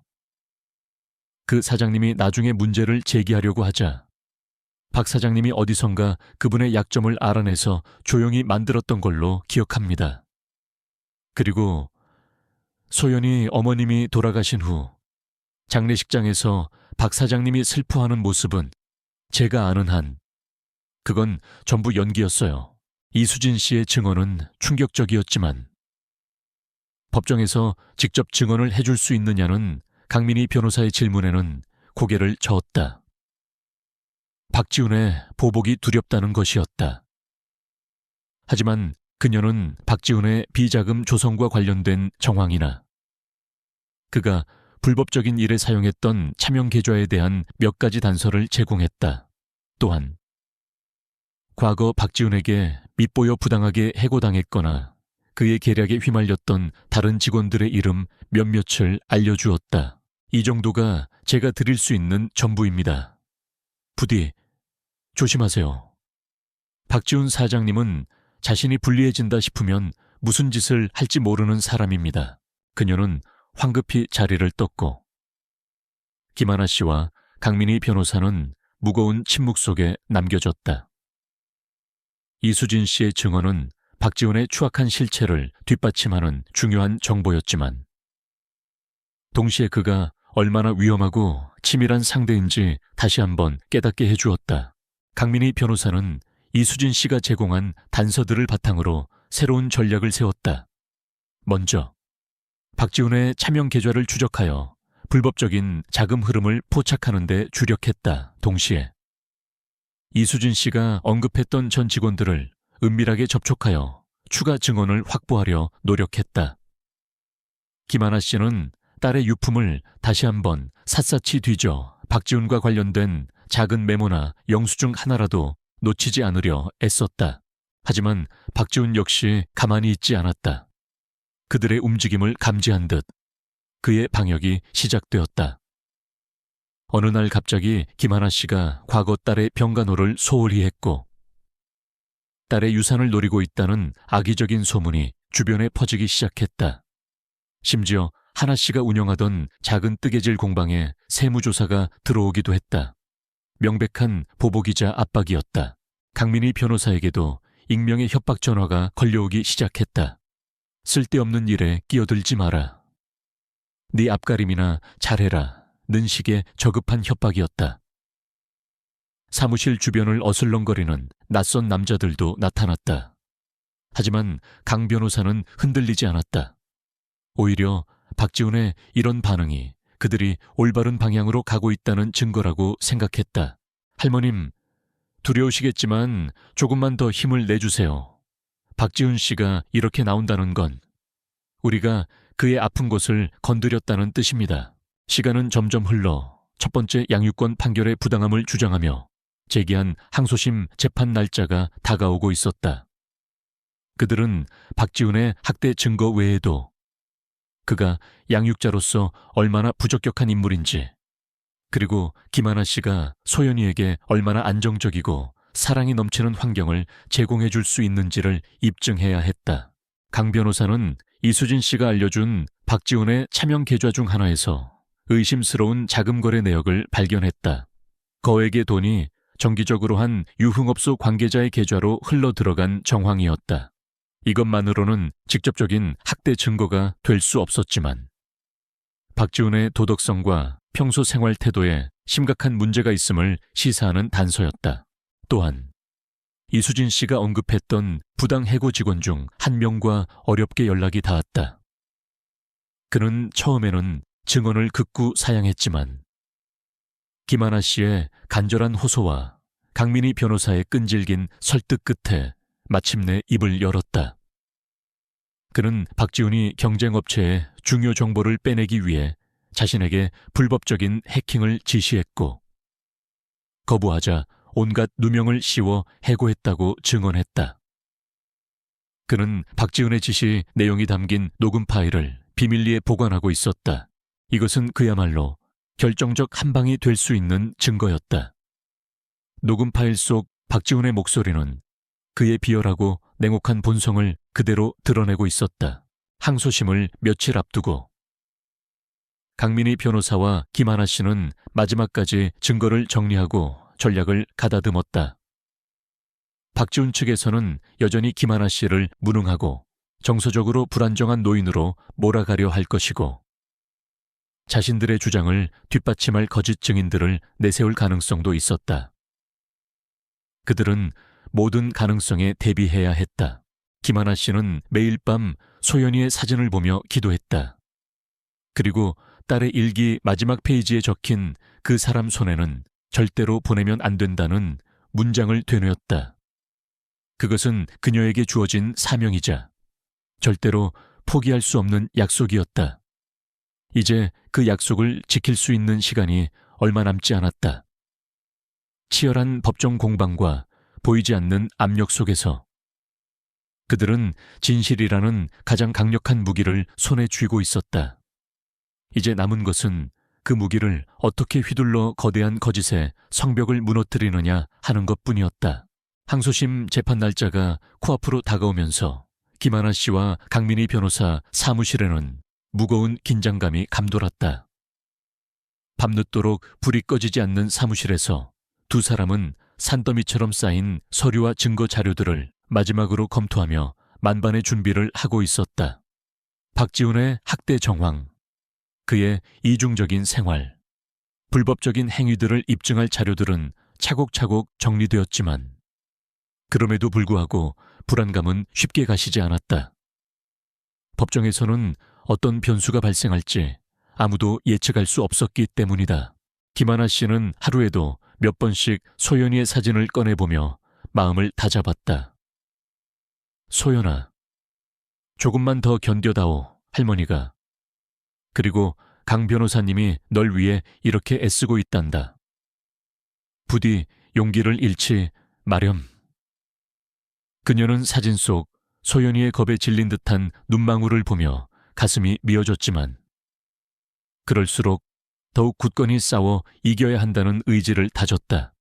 그 사장님이 나중에 문제를 제기하려고 하자 박 사장님이 어디선가 그분의 약점을 알아내서 조용히 만들었던 걸로 기억합니다. 그리고 소연이 어머님이 돌아가신 후 장례식장에서 박 사장님이 슬퍼하는 모습은 제가 아는 한 그건 전부 연기였어요. 이수진 씨의 증언은 충격적이었지만 법정에서 직접 증언을 해줄 수 있느냐는 강민희 변호사의 질문에는 고개를 저었다. 박지훈의 보복이 두렵다는 것이었다. 하지만 그녀는 박지훈의 비자금 조성과 관련된 정황이나 그가 불법적인 일에 사용했던 차명 계좌에 대한 몇 가지 단서를 제공했다. 또한 과거 박지훈에게 밉보여 부당하게 해고당했거나 그의 계략에 휘말렸던 다른 직원들의 이름 몇몇을 알려주었다. 이 정도가 제가 드릴 수 있는 전부입니다. 부디 조심하세요. 박지훈 사장님은 자신이 불리해진다 싶으면 무슨 짓을 할지 모르는 사람입니다. 그녀는 황급히 자리를 떴고 김하나 씨와 강민희 변호사는 무거운 침묵 속에 남겨졌다. 이수진 씨의 증언은 박지훈의 추악한 실체를 뒷받침하는 중요한 정보였지만 동시에 그가 얼마나 위험하고 치밀한 상대인지 다시 한번 깨닫게 해주었다. 강민희 변호사는 이수진 씨가 제공한 단서들을 바탕으로 새로운 전략을 세웠다. 먼저 박지훈의 차명 계좌를 추적하여 불법적인 자금 흐름을 포착하는 데 주력했다. 동시에 이수진 씨가 언급했던 전 직원들을 은밀하게 접촉하여 추가 증언을 확보하려 노력했다. 김하나 씨는 딸의 유품을 다시 한번 샅샅이 뒤져 박지훈과 관련된 작은 메모나 영수증 하나라도 놓치지 않으려 애썼다. 하지만 박지훈 역시 가만히 있지 않았다. 그들의 움직임을 감지한 듯 그의 방역이 시작되었다. 어느 날 갑자기 김하나 씨가 과거 딸의 병간호를 소홀히 했고 딸의 유산을 노리고 있다는 악의적인 소문이 주변에 퍼지기 시작했다. 심지어 하나 씨가 운영하던 작은 뜨개질 공방에 세무조사가 들어오기도 했다. 명백한 보복이자 압박이었다. 강민희 변호사에게도 익명의 협박 전화가 걸려오기 시작했다. 쓸데없는 일에 끼어들지 마라. 네 앞가림이나 잘해라. 는 식의 저급한 협박이었다. 사무실 주변을 어슬렁거리는 낯선 남자들도 나타났다. 하지만 강 변호사는 흔들리지 않았다. 오히려 박지훈의 이런 반응이 그들이 올바른 방향으로 가고 있다는 증거라고 생각했다. 할머님, 두려우시겠지만 조금만 더 힘을 내주세요. 박지훈 씨가 이렇게 나온다는 건 우리가 그의 아픈 곳을 건드렸다는 뜻입니다. 시간은 점점 흘러 첫 번째 양육권 판결의 부당함을 주장하며 제기한 항소심 재판 날짜가 다가오고 있었다. 그들은 박지훈의 학대 증거 외에도 그가 양육자로서 얼마나 부적격한 인물인지, 그리고 김하나 씨가 소연이에게 얼마나 안정적이고 사랑이 넘치는 환경을 제공해 줄 수 있는지를 입증해야 했다. 강 변호사는 이수진 씨가 알려준 박지훈의 차명 계좌 중 하나에서 의심스러운 자금 거래 내역을 발견했다. 거액의 돈이 정기적으로 한 유흥업소 관계자의 계좌로 흘러 들어간 정황이었다. 이것만으로는 직접적인 학대 증거가 될 수 없었지만 박지훈의 도덕성과 평소 생활 태도에 심각한 문제가 있음을 시사하는 단서였다. 또한 이수진 씨가 언급했던 부당 해고 직원 중 한 명과 어렵게 연락이 닿았다. 그는 처음에는 증언을 극구 사양했지만 김하나 씨의 간절한 호소와 강민희 변호사의 끈질긴 설득 끝에 마침내 입을 열었다. 그는 박지훈이 경쟁업체에 중요 정보를 빼내기 위해 자신에게 불법적인 해킹을 지시했고 거부하자 온갖 누명을 씌워 해고했다고 증언했다. 그는 박지훈의 지시 내용이 담긴 녹음 파일을 비밀리에 보관하고 있었다. 이것은 그야말로 결정적 한방이 될 수 있는 증거였다. 녹음 파일 속 박지훈의 목소리는 그의 비열하고 냉혹한 본성을 그대로 드러내고 있었다. 항소심을 며칠 앞두고 강민희 변호사와 김하나 씨는 마지막까지 증거를 정리하고 전략을 가다듬었다. 박지훈 측에서는 여전히 김하나 씨를 무능하고 정서적으로 불안정한 노인으로 몰아가려 할 것이고 자신들의 주장을 뒷받침할 거짓 증인들을 내세울 가능성도 있었다. 그들은 모든 가능성에 대비해야 했다. 김하나 씨는 매일 밤 소연이의 사진을 보며 기도했다. 그리고 딸의 일기 마지막 페이지에 적힌 그 사람 손에는 절대로 보내면 안 된다는 문장을 되뇌었다. 그것은 그녀에게 주어진 사명이자 절대로 포기할 수 없는 약속이었다. 이제 그 약속을 지킬 수 있는 시간이 얼마 남지 않았다. 치열한 법정 공방과 보이지 않는 압력 속에서 그들은 진실이라는 가장 강력한 무기를 손에 쥐고 있었다. 이제 남은 것은 그 무기를 어떻게 휘둘러 거대한 거짓의 성벽을 무너뜨리느냐 하는 것뿐이었다. 항소심 재판 날짜가 코앞으로 다가오면서 김하나 씨와 강민희 변호사 사무실에는 무거운 긴장감이 감돌았다. 밤늦도록 불이 꺼지지 않는 사무실에서 두 사람은 산더미처럼 쌓인 서류와 증거 자료들을 마지막으로 검토하며 만반의 준비를 하고 있었다. 박지훈의 학대 정황, 그의 이중적인 생활, 불법적인 행위들을 입증할 자료들은 차곡차곡 정리되었지만 그럼에도 불구하고 불안감은 쉽게 가시지 않았다. 법정에서는 어떤 변수가 발생할지 아무도 예측할 수 없었기 때문이다. 김하나 씨는 하루에도 몇 번씩 소연이의 사진을 꺼내보며 마음을 다잡았다. 소연아, 조금만 더 견뎌다오, 할머니가. 그리고 강 변호사님이 널 위해 이렇게 애쓰고 있단다. 부디 용기를 잃지 마렴. 그녀는 사진 속 소연이의 겁에 질린 듯한 눈망울을 보며 가슴이 미어졌지만 그럴수록 더욱 굳건히 싸워 이겨야 한다는 의지를 다졌다.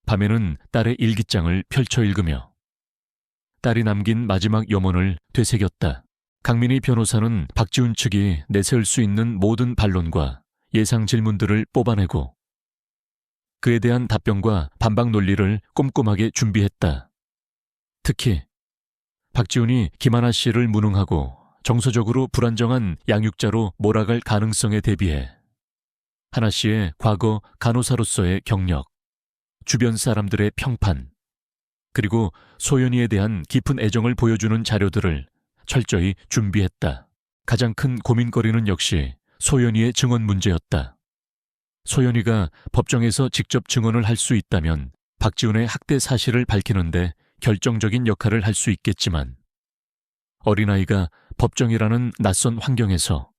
밤에는 딸의 일기장을 펼쳐 읽으며 딸이 남긴 마지막 염원을 되새겼다. 강민희 변호사는 박지훈 측이 내세울 수 있는 모든 반론과 예상 질문들을 뽑아내고 그에 대한 답변과 반박 논리를 꼼꼼하게 준비했다. 특히 박지훈이 김하나 씨를 무능하고 정서적으로 불안정한 양육자로 몰아갈 가능성에 대비해 하나 씨의 과거 간호사로서의 경력, 주변 사람들의 평판, 그리고 소연이에 대한 깊은 애정을 보여주는 자료들을 철저히 준비했다. 가장 큰 고민거리는 역시 소연이의 증언 문제였다. 소연이가 법정에서 직접 증언을 할 수 있다면 박지훈의 학대 사실을 밝히는데 결정적인 역할을 할 수 있겠지만 어린아이가 법정이라는 낯선 환경에서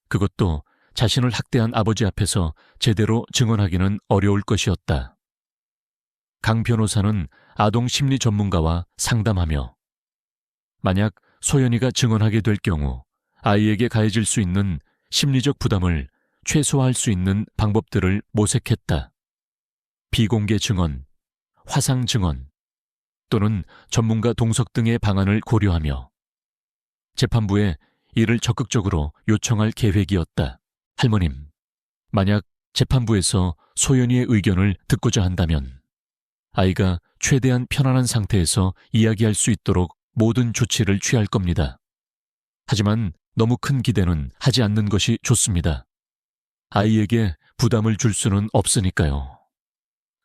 그것도 자신을 학대한 아버지 앞에서 제대로 증언하기는 어려울 것이었다. 강 변호사는 아동 심리 전문가와 상담하며 만약 소연이가 증언하게 될 경우 아이에게 가해질 수 있는 심리적 부담을 최소화할 수 있는 방법들을 모색했다. 비공개 증언, 화상 증언 또는 전문가 동석 등의 방안을 고려하며 재판부에 이를 적극적으로 요청할 계획이었다. 할머님, 만약 재판부에서 소연이의 의견을 듣고자 한다면 아이가 최대한 편안한 상태에서 이야기할 수 있도록 모든 조치를 취할 겁니다. 하지만 너무 큰 기대는 하지 않는 것이 좋습니다. 아이에게 부담을 줄 수는 없으니까요.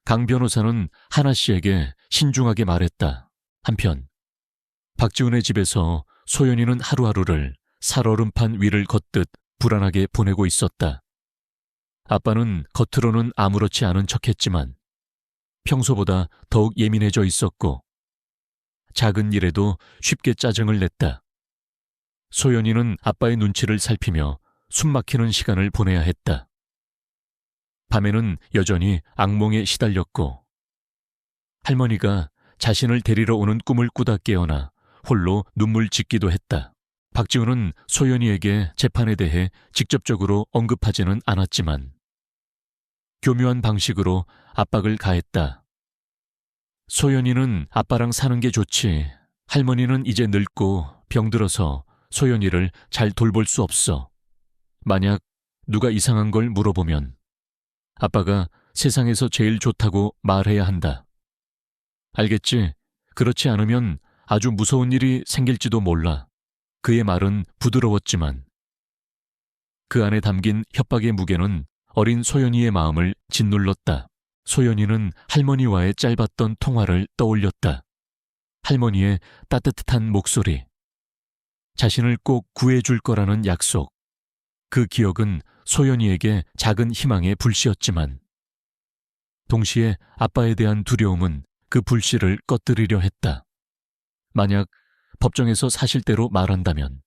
강 변호사는 하나 씨에게 신중하게 말했다. 한편 박지훈의 집에서 소연이는 하루하루를 살얼음판 위를 걷듯 불안하게 보내고 있었다. 아빠는 겉으로는 아무렇지 않은 척했지만 평소보다 더욱 예민해져 있었고 작은 일에도 쉽게 짜증을 냈다. 소연이는 아빠의 눈치를 살피며 숨막히는 시간을 보내야 했다. 밤에는 여전히 악몽에 시달렸고 할머니가 자신을 데리러 오는 꿈을 꾸다 깨어나 홀로 눈물 짓기도 했다. 박지훈은 소연이에게 재판에 대해 직접적으로 언급하지는 않았지만 교묘한 방식으로 압박을 가했다. 소연이는 아빠랑 사는 게 좋지. 할머니는 이제 늙고 병들어서 소연이를 잘 돌볼 수 없어. 만약 누가 이상한 걸 물어보면 아빠가 세상에서 제일 좋다고 말해야 한다. 알겠지? 그렇지 않으면 아주 무서운 일이 생길지도 몰라. 그의 말은 부드러웠지만 그 안에 담긴 협박의 무게는 어린 소연이의 마음을 짓눌렀다. 소연이는 할머니와의 짧았던 통화를 떠올렸다. 할머니의 따뜻한 목소리, 자신을 꼭 구해줄 거라는 약속. 그 기억은 소연이에게 작은 희망의 불씨였지만 동시에 아빠에 대한 두려움은 그 불씨를 꺼뜨리려 했다. 만약 법정에서 사실대로 말한다면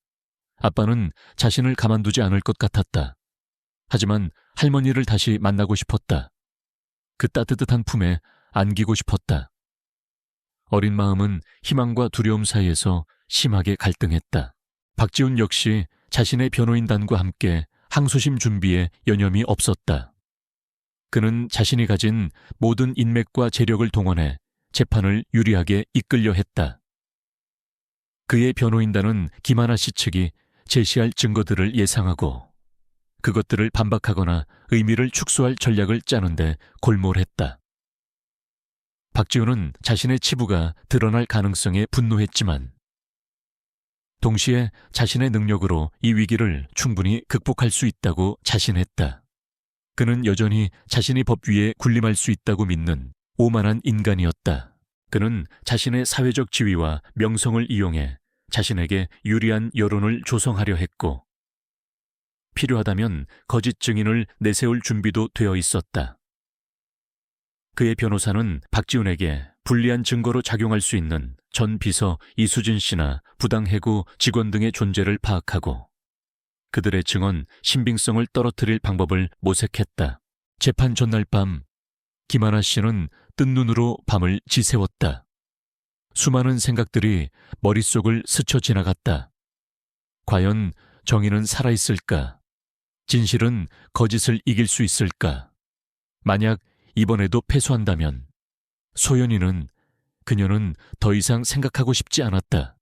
아빠는 자신을 가만두지 않을 것 같았다. 하지만 할머니를 다시 만나고 싶었다. 그 따뜻한 품에 안기고 싶었다. 어린 마음은 희망과 두려움 사이에서 심하게 갈등했다. 박지훈 역시 자신의 변호인단과 함께 항소심 준비에 여념이 없었다. 그는 자신이 가진 모든 인맥과 재력을 동원해 재판을 유리하게 이끌려 했다. 그의 변호인단은 김하나 씨 측이 제시할 증거들을 예상하고 그것들을 반박하거나 의미를 축소할 전략을 짜는데 골몰했다. 박지훈은 자신의 치부가 드러날 가능성에 분노했지만 동시에 자신의 능력으로 이 위기를 충분히 극복할 수 있다고 자신했다. 그는 여전히 자신이 법 위에 군림할 수 있다고 믿는 오만한 인간이었다. 그는 자신의 사회적 지위와 명성을 이용해 자신에게 유리한 여론을 조성하려 했고 필요하다면 거짓 증인을 내세울 준비도 되어 있었다. 그의 변호사는 박지훈에게 불리한 증거로 작용할 수 있는 전 비서 이수진 씨나 부당해고 직원 등의 존재를 파악하고 그들의 증언 신빙성을 떨어뜨릴 방법을 모색했다. 재판 전날 밤 김하나 씨는 뜬 눈으로 밤을 지새웠다. 수많은 생각들이 머릿속을 스쳐 지나갔다. 과연 정의는 살아있을까? 진실은 거짓을 이길 수 있을까? 만약 이번에도 패소한다면 그녀는 더 이상 생각하고 싶지 않았다.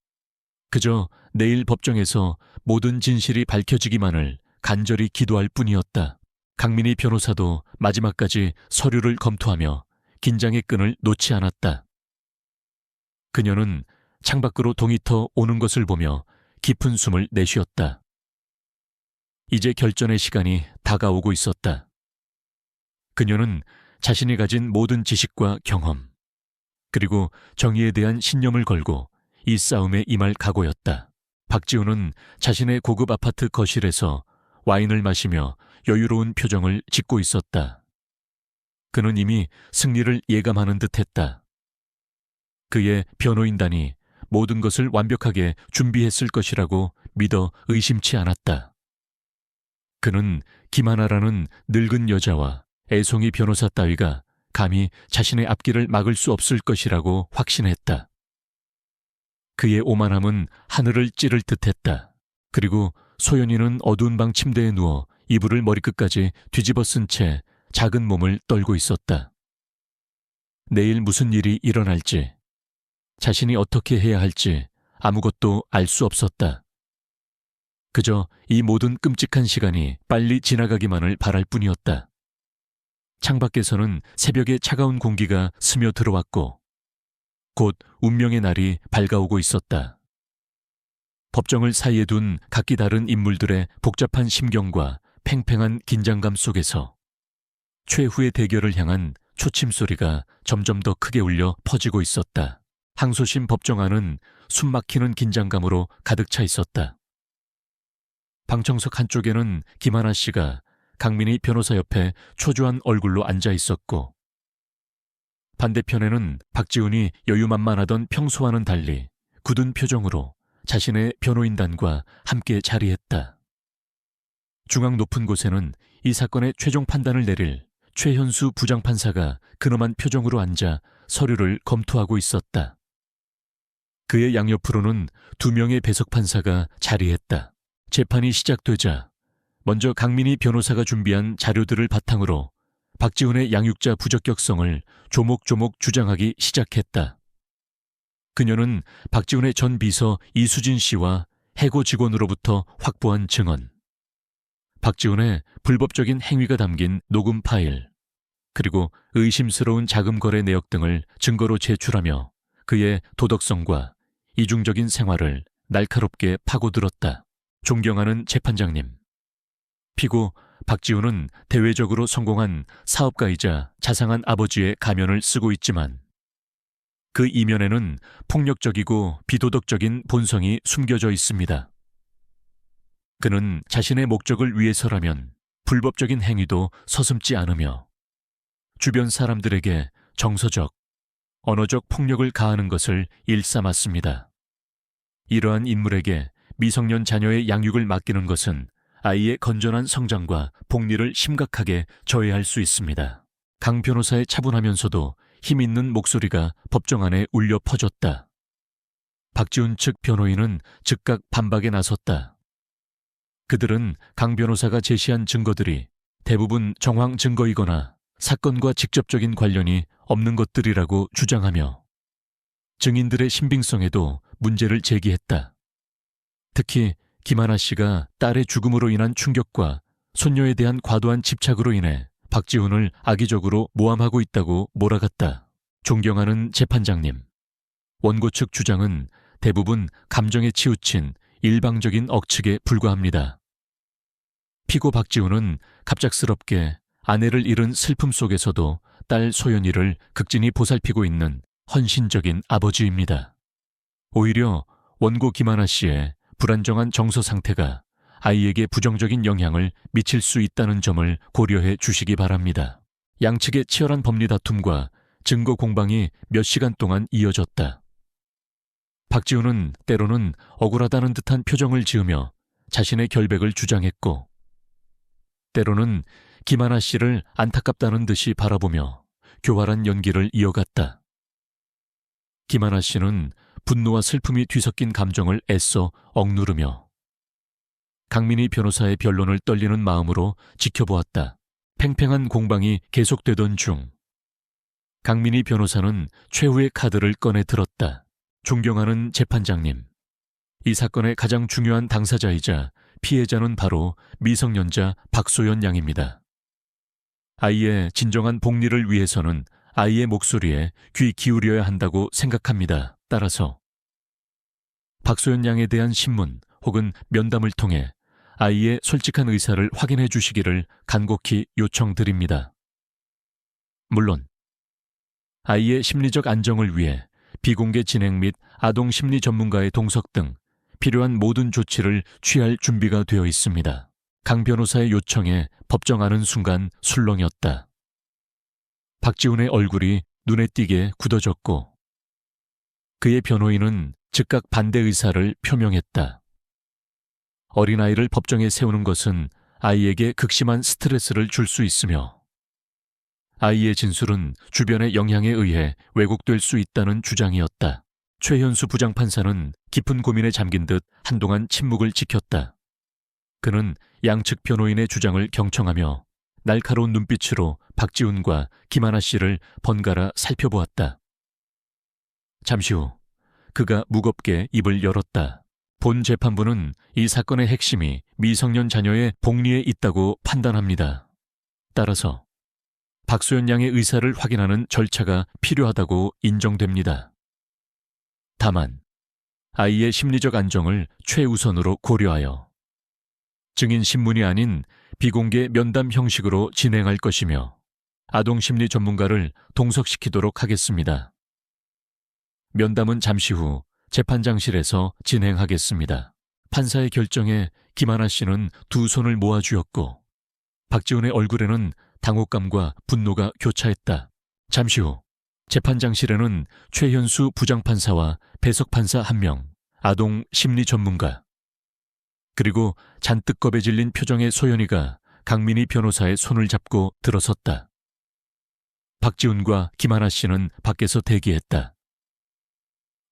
그저 내일 법정에서 모든 진실이 밝혀지기만을 간절히 기도할 뿐이었다. 강민희 변호사도 마지막까지 서류를 검토하며 긴장의 끈을 놓지 않았다. 그녀는 창밖으로 동이터 오는 것을 보며 깊은 숨을 내쉬었다. 이제 결전의 시간이 다가오고 있었다. 그녀는 자신이 가진 모든 지식과 경험, 그리고 정의에 대한 신념을 걸고 이 싸움에 임할 각오였다. 박지훈은 자신의 고급 아파트 거실에서 와인을 마시며 여유로운 표정을 짓고 있었다. 그는 이미 승리를 예감하는 듯했다. 그의 변호인단이 모든 것을 완벽하게 준비했을 것이라고 믿어 의심치 않았다. 그는 김하나라는 늙은 여자와 애송이 변호사 따위가 감히 자신의 앞길을 막을 수 없을 것이라고 확신했다. 그의 오만함은 하늘을 찌를 듯했다. 그리고 소연이는 어두운 방 침대에 누워 이불을 머리끝까지 뒤집어 쓴 채 작은 몸을 떨고 있었다. 내일 무슨 일이 일어날지, 자신이 어떻게 해야 할지 아무것도 알 수 없었다. 그저 이 모든 끔찍한 시간이 빨리 지나가기만을 바랄 뿐이었다. 창밖에서는 새벽의 차가운 공기가 스며들어왔고 곧 운명의 날이 밝아오고 있었다. 법정을 사이에 둔 각기 다른 인물들의 복잡한 심경과 팽팽한 긴장감 속에서 최후의 대결을 향한 초침 소리가 점점 더 크게 울려 퍼지고 있었다. 항소심 법정 안은 숨막히는 긴장감으로 가득 차 있었다. 방청석 한쪽에는 김하나 씨가 강민희 변호사 옆에 초조한 얼굴로 앉아 있었고 반대편에는 박지훈이 여유만만하던 평소와는 달리 굳은 표정으로 자신의 변호인단과 함께 자리했다. 중앙 높은 곳에는 이 사건의 최종 판단을 내릴 최현수 부장판사가 근엄한 표정으로 앉아 서류를 검토하고 있었다. 그의 양옆으로는 2명의 배석판사가 자리했다. 재판이 시작되자 먼저 강민희 변호사가 준비한 자료들을 바탕으로 박지훈의 양육자 부적격성을 조목조목 주장하기 시작했다. 그녀는 박지훈의 전 비서 이수진 씨와 해고 직원으로부터 확보한 증언, 박지훈의 불법적인 행위가 담긴 녹음 파일, 그리고 의심스러운 자금 거래 내역 등을 증거로 제출하며 그의 도덕성과 이중적인 생활을 날카롭게 파고들었다. 존경하는 재판장님, 피고 박지훈은 대외적으로 성공한 사업가이자 자상한 아버지의 가면을 쓰고 있지만 그 이면에는 폭력적이고 비도덕적인 본성이 숨겨져 있습니다. 그는 자신의 목적을 위해서라면 불법적인 행위도 서슴지 않으며 주변 사람들에게 정서적, 언어적 폭력을 가하는 것을 일삼았습니다. 이러한 인물에게 미성년 자녀의 양육을 맡기는 것은 아이의 건전한 성장과 복리를 심각하게 저해할 수 있습니다. 강 변호사의 차분하면서도 힘있는 목소리가 법정 안에 울려 퍼졌다. 박지훈 측 변호인은 즉각 반박에 나섰다. 그들은 강 변호사가 제시한 증거들이 대부분 정황 증거이거나 사건과 직접적인 관련이 없는 것들이라고 주장하며 증인들의 신빙성에도 문제를 제기했다. 특히 김하나 씨가 딸의 죽음으로 인한 충격과 손녀에 대한 과도한 집착으로 인해 박지훈을 악의적으로 모함하고 있다고 몰아갔다. 존경하는 재판장님, 원고 측 주장은 대부분 감정에 치우친 일방적인 억측에 불과합니다. 피고 박지훈은 갑작스럽게 아내를 잃은 슬픔 속에서도 딸 소연이를 극진히 보살피고 있는 헌신적인 아버지입니다. 오히려 원고 김하나 씨의 불안정한 정서 상태가 아이에게 부정적인 영향을 미칠 수 있다는 점을 고려해 주시기 바랍니다. 양측의 치열한 법리 다툼과 증거 공방이 몇 시간 동안 이어졌다. 박지훈은 때로는 억울하다는 듯한 표정을 지으며 자신의 결백을 주장했고, 때로는 김하나 씨를 안타깝다는 듯이 바라보며 교활한 연기를 이어갔다. 김하나 씨는 분노와 슬픔이 뒤섞인 감정을 애써 억누르며 강민희 변호사의 변론을 떨리는 마음으로 지켜보았다. 팽팽한 공방이 계속되던 중 강민희 변호사는 최후의 카드를 꺼내 들었다. 존경하는 재판장님, 이 사건의 가장 중요한 당사자이자 피해자는 바로 미성년자 박소연 양입니다. 아이의 진정한 복리를 위해서는 아이의 목소리에 귀 기울여야 한다고 생각합니다. 따라서 박소연 양에 대한 신문 혹은 면담을 통해 아이의 솔직한 의사를 확인해 주시기를 간곡히 요청드립니다. 물론 아이의 심리적 안정을 위해 비공개 진행 및 아동 심리 전문가의 동석 등 필요한 모든 조치를 취할 준비가 되어 있습니다. 강 변호사의 요청에 법정하는 순간 술렁였다. 박지훈의 얼굴이 눈에 띄게 굳어졌고 그의 변호인은 즉각 반대 의사를 표명했다. 어린아이를 법정에 세우는 것은 아이에게 극심한 스트레스를 줄 수 있으며 아이의 진술은 주변의 영향에 의해 왜곡될 수 있다는 주장이었다. 최현수 부장판사는 깊은 고민에 잠긴 듯 한동안 침묵을 지켰다. 그는 양측 변호인의 주장을 경청하며 날카로운 눈빛으로 박지훈과 김하나 씨를 번갈아 살펴보았다. 잠시 후 그가 무겁게 입을 열었다. 본 재판부는 이 사건의 핵심이 미성년 자녀의 복리에 있다고 판단합니다. 따라서 박소연 양의 의사를 확인하는 절차가 필요하다고 인정됩니다. 다만 아이의 심리적 안정을 최우선으로 고려하여 증인 신문이 아닌 비공개 면담 형식으로 진행할 것이며 아동심리 전문가를 동석시키도록 하겠습니다. 면담은 잠시 후 재판장실에서 진행하겠습니다. 판사의 결정에 김하나 씨는 두 손을 모아주었고 박지훈의 얼굴에는 당혹감과 분노가 교차했다. 잠시 후 재판장실에는 최현수 부장판사와 배석판사 1명, 아동 심리 전문가, 그리고 잔뜩 겁에 질린 표정의 소연이가 강민희 변호사의 손을 잡고 들어섰다. 박지훈과 김하나 씨는 밖에서 대기했다.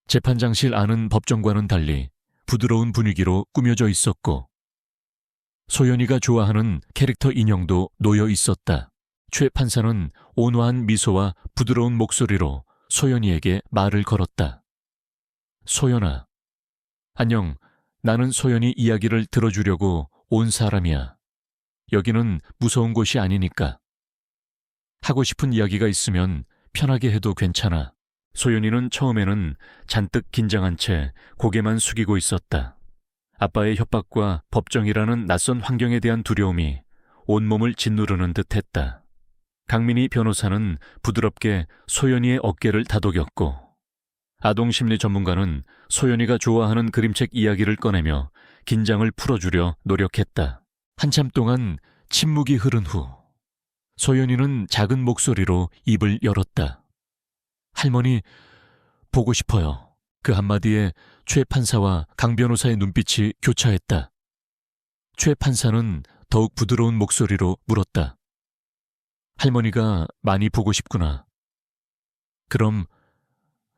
재판장실 안은 법정과는 달리 부드러운 분위기로 꾸며져 있었고 소연이가 좋아하는 캐릭터 인형도 놓여 있었다. 최 판사는 온화한 미소와 부드러운 목소리로 소연이에게 말을 걸었다. 소연아, 안녕. 나는 소연이 이야기를 들어주려고 온 사람이야. 여기는 무서운 곳이 아니니까. 하고 싶은 이야기가 있으면 편하게 해도 괜찮아. 소연이는 처음에는 잔뜩 긴장한 채 고개만 숙이고 있었다. 아빠의 협박과 법정이라는 낯선 환경에 대한 두려움이 온몸을 짓누르는 듯했다. 강민희 변호사는 부드럽게 소연이의 어깨를 다독였고 아동심리 전문가는 소연이가 좋아하는 그림책 이야기를 꺼내며 긴장을 풀어주려 노력했다. 한참 동안 침묵이 흐른 후 소연이는 작은 목소리로 입을 열었다. 할머니, 보고 싶어요. 그 한마디에 최 판사와 강 변호사의 눈빛이 교차했다. 최 판사는 더욱 부드러운 목소리로 물었다. 할머니가 많이 보고 싶구나. 그럼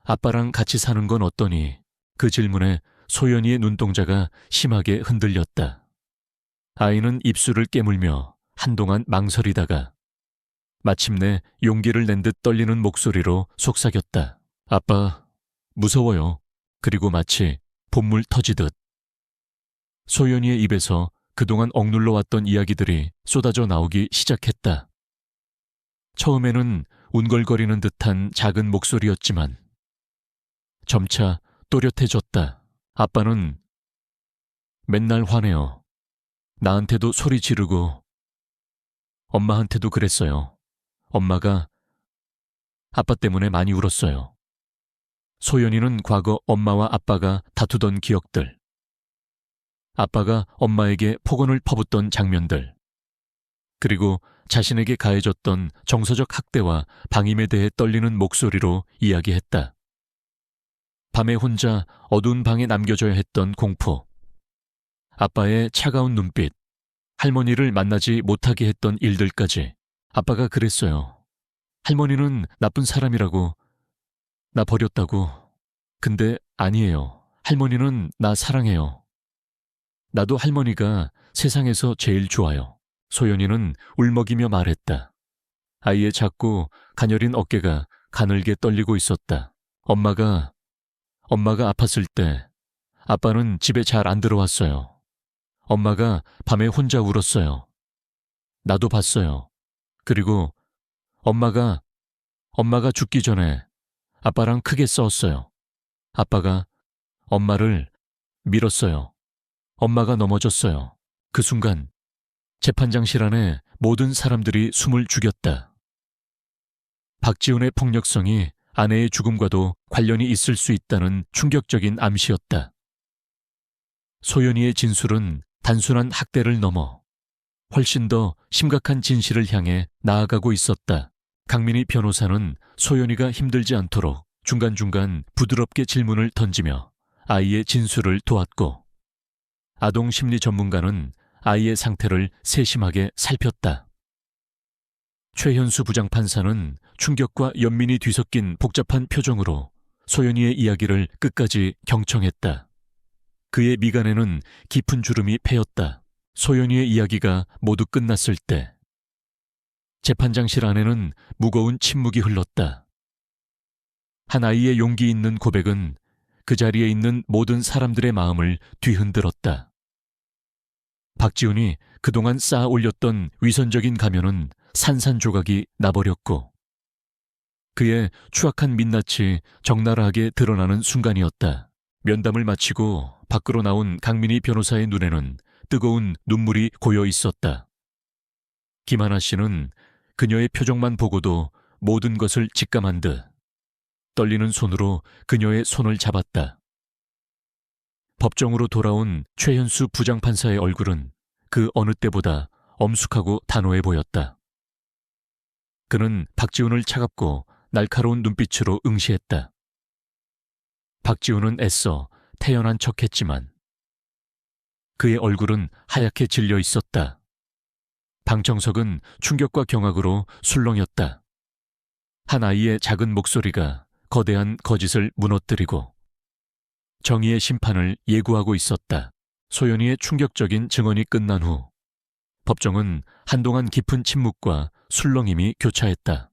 아빠랑 같이 사는 건 어떠니? 그 질문에 소연이의 눈동자가 심하게 흔들렸다. 아이는 입술을 깨물며 한동안 망설이다가 마침내 용기를 낸 듯 떨리는 목소리로 속삭였다. 아빠, 무서워요. 그리고 마치 봇물 터지듯. 소연이의 입에서 그동안 억눌러 왔던 이야기들이 쏟아져 나오기 시작했다. 처음에는 운걸거리는 듯한 작은 목소리였지만 점차 또렷해졌다. 아빠는 맨날 화내요. 나한테도 소리 지르고 엄마한테도 그랬어요. 엄마가 아빠 때문에 많이 울었어요. 소연이는 과거 엄마와 아빠가 다투던 기억들, 아빠가 엄마에게 폭언을 퍼붓던 장면들, 그리고 자신에게 가해졌던 정서적 학대와 방임에 대해 떨리는 목소리로 이야기했다. 밤에 혼자 어두운 방에 남겨져야 했던 공포, 아빠의 차가운 눈빛, 할머니를 만나지 못하게 했던 일들까지. 아빠가 그랬어요. 할머니는 나쁜 사람이라고, 나 버렸다고. 근데 아니에요. 할머니는 나 사랑해요. 나도 할머니가 세상에서 제일 좋아요. 소연이는 울먹이며 말했다. 아이의 작고 가녀린 어깨가 가늘게 떨리고 있었다. 엄마가 아팠을 때 아빠는 집에 잘 안 들어왔어요. 엄마가 밤에 혼자 울었어요. 나도 봤어요. 그리고 엄마가 죽기 전에 아빠랑 크게 싸웠어요. 아빠가 엄마를 밀었어요. 엄마가 넘어졌어요. 그 순간 재판장실 안에 모든 사람들이 숨을 죽였다. 박지훈의 폭력성이 아내의 죽음과도 관련이 있을 수 있다는 충격적인 암시였다. 소연이의 진술은 단순한 학대를 넘어 훨씬 더 심각한 진실을 향해 나아가고 있었다. 강민희 변호사는 소연이가 힘들지 않도록 중간중간 부드럽게 질문을 던지며 아이의 진술을 도왔고, 아동 심리 전문가는 아이의 상태를 세심하게 살폈다. 최현수 부장판사는 충격과 연민이 뒤섞인 복잡한 표정으로 소연이의 이야기를 끝까지 경청했다. 그의 미간에는 깊은 주름이 패였다. 소연이의 이야기가 모두 끝났을 때 재판장실 안에는 무거운 침묵이 흘렀다. 한 아이의 용기 있는 고백은 그 자리에 있는 모든 사람들의 마음을 뒤흔들었다. 박지훈이 그동안 쌓아 올렸던 위선적인 가면은 산산조각이 나버렸고, 그의 추악한 민낯이 적나라하게 드러나는 순간이었다. 면담을 마치고 밖으로 나온 강민희 변호사의 눈에는 뜨거운 눈물이 고여 있었다. 김하나 씨는 그녀의 표정만 보고도 모든 것을 직감한 듯 떨리는 손으로 그녀의 손을 잡았다. 법정으로 돌아온 최현수 부장판사의 얼굴은 그 어느 때보다 엄숙하고 단호해 보였다. 그는 박지훈을 차갑고 날카로운 눈빛으로 응시했다. 박지훈은 애써 태연한 척했지만 그의 얼굴은 하얗게 질려 있었다. 방청석은 충격과 경악으로 술렁였다. 한 아이의 작은 목소리가 거대한 거짓을 무너뜨리고 정의의 심판을 예고하고 있었다. 소연이의 충격적인 증언이 끝난 후 법정은 한동안 깊은 침묵과 술렁임이 교차했다.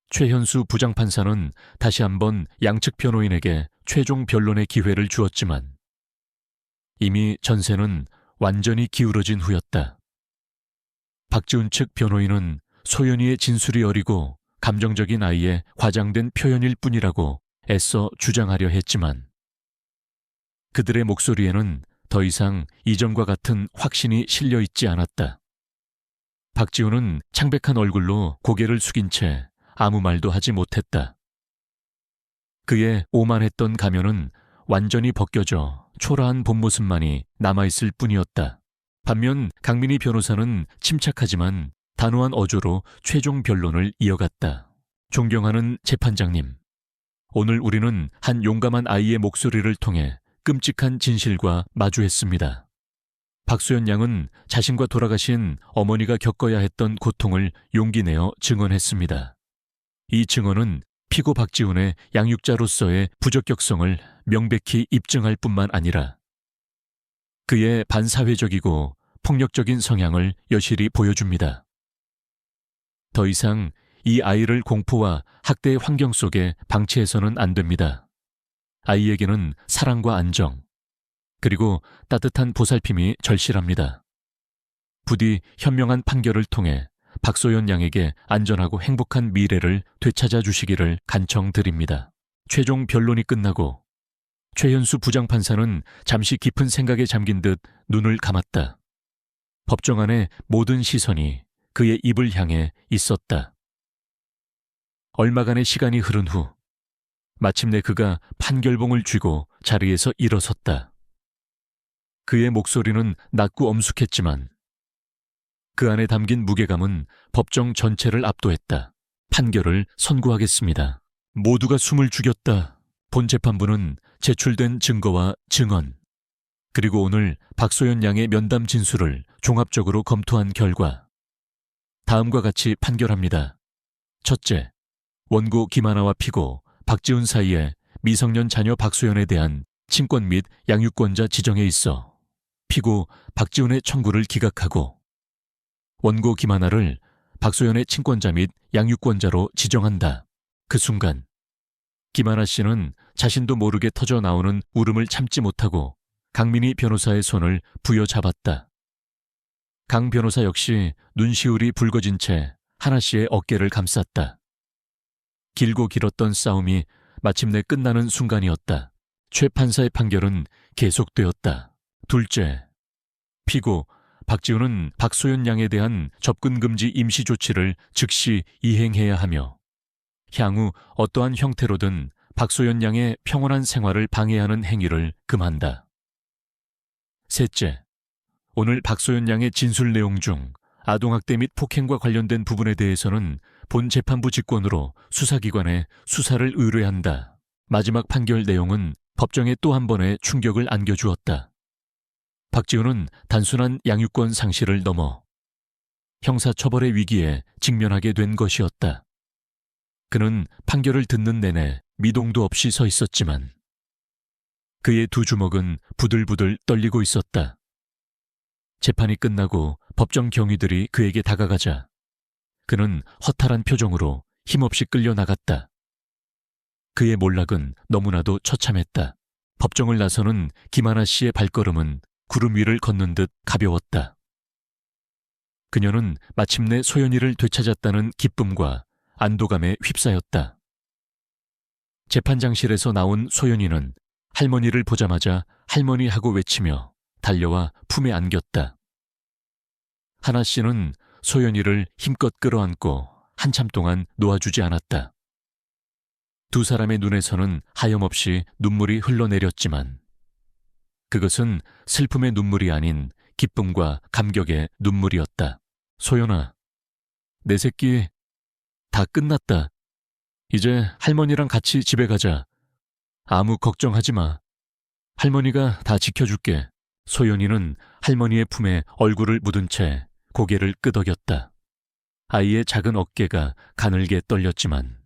최현수 부장판사는 다시 한번 양측 변호인에게 최종 변론의 기회를 주었지만 이미 전세는 완전히 기울어진 후였다. 박지훈 측 변호인은 소연이의 진술이 어리고 감정적인 아이의 과장된 표현일 뿐이라고 애써 주장하려 했지만 그들의 목소리에는 더 이상 이전과 같은 확신이 실려 있지 않았다. 박지훈은 창백한 얼굴로 고개를 숙인 채 아무 말도 하지 못했다. 그의 오만했던 가면은 완전히 벗겨져 초라한 본모습만이 남아있을 뿐이었다. 반면 강민희 변호사는 침착하지만 단호한 어조로 최종 변론을 이어갔다. 존경하는 재판장님, 오늘 우리는 한 용감한 아이의 목소리를 통해 끔찍한 진실과 마주했습니다. 박소연 양은 자신과 돌아가신 어머니가 겪어야 했던 고통을 용기 내어 증언했습니다. 이 증언은 피고 박지훈의 양육자로서의 부적격성을 명백히 입증할 뿐만 아니라 그의 반사회적이고 폭력적인 성향을 여실히 보여줍니다. 더 이상 이 아이를 공포와 학대의 환경 속에 방치해서는 안 됩니다. 아이에게는 사랑과 안정, 그리고 따뜻한 보살핌이 절실합니다. 부디 현명한 판결을 통해 박소연 양에게 안전하고 행복한 미래를 되찾아 주시기를 간청드립니다. 최종 변론이 끝나고 최현수 부장판사는 잠시 깊은 생각에 잠긴 듯 눈을 감았다. 법정 안의 모든 시선이 그의 입을 향해 있었다. 얼마간의 시간이 흐른 후 마침내 그가 판결봉을 쥐고 자리에서 일어섰다. 그의 목소리는 낮고 엄숙했지만 그 안에 담긴 무게감은 법정 전체를 압도했다. 판결을 선고하겠습니다. 모두가 숨을 죽였다. 본 재판부는 제출된 증거와 증언, 그리고 오늘 박소연 양의 면담 진술을 종합적으로 검토한 결과 다음과 같이 판결합니다. 첫째, 원고 김하나와 피고 박지훈 사이에 미성년 자녀 박소연에 대한 친권 및 양육권자 지정에 있어 피고 박지훈의 청구를 기각하고 원고 김하나를 박소연의 친권자 및 양육권자로 지정한다. 그 순간 김하나 씨는 자신도 모르게 터져 나오는 울음을 참지 못하고 강민희 변호사의 손을 부여잡았다. 강 변호사 역시 눈시울이 붉어진 채 하나 씨의 어깨를 감쌌다. 길고 길었던 싸움이 마침내 끝나는 순간이었다. 최 판사의 판결은 계속되었다. 둘째, 피고 박지훈은 박소연 양에 대한 접근금지 임시조치를 즉시 이행해야 하며 향후 어떠한 형태로든 박소연 양의 평온한 생활을 방해하는 행위를 금한다. 셋째, 오늘 박소연 양의 진술 내용 중 아동학대 및 폭행과 관련된 부분에 대해서는 본 재판부 직권으로 수사기관에 수사를 의뢰한다. 마지막 판결 내용은 법정에 또 한 번의 충격을 안겨주었다. 박지훈은 단순한 양육권 상실을 넘어 형사처벌의 위기에 직면하게 된 것이었다. 그는 판결을 듣는 내내 미동도 없이 서 있었지만 그의 두 주먹은 부들부들 떨리고 있었다. 재판이 끝나고 법정 경위들이 그에게 다가가자 그는 허탈한 표정으로 힘없이 끌려나갔다. 그의 몰락은 너무나도 처참했다. 법정을 나서는 김하나 씨의 발걸음은 구름 위를 걷는 듯 가벼웠다. 그녀는 마침내 소연이를 되찾았다는 기쁨과 안도감에 휩싸였다. 재판장실에서 나온 소연이는 할머니를 보자마자 할머니 하고 외치며 달려와 품에 안겼다. 하나 씨는 소연이를 힘껏 끌어안고 한참 동안 놓아주지 않았다. 두 사람의 눈에서는 하염없이 눈물이 흘러내렸지만 그것은 슬픔의 눈물이 아닌 기쁨과 감격의 눈물이었다. 소연아, 내 새끼 다 끝났다. 이제 할머니랑 같이 집에 가자. 아무 걱정하지 마. 할머니가 다 지켜줄게. 소연이는 할머니의 품에 얼굴을 묻은 채 고개를 끄덕였다. 아이의 작은 어깨가 가늘게 떨렸지만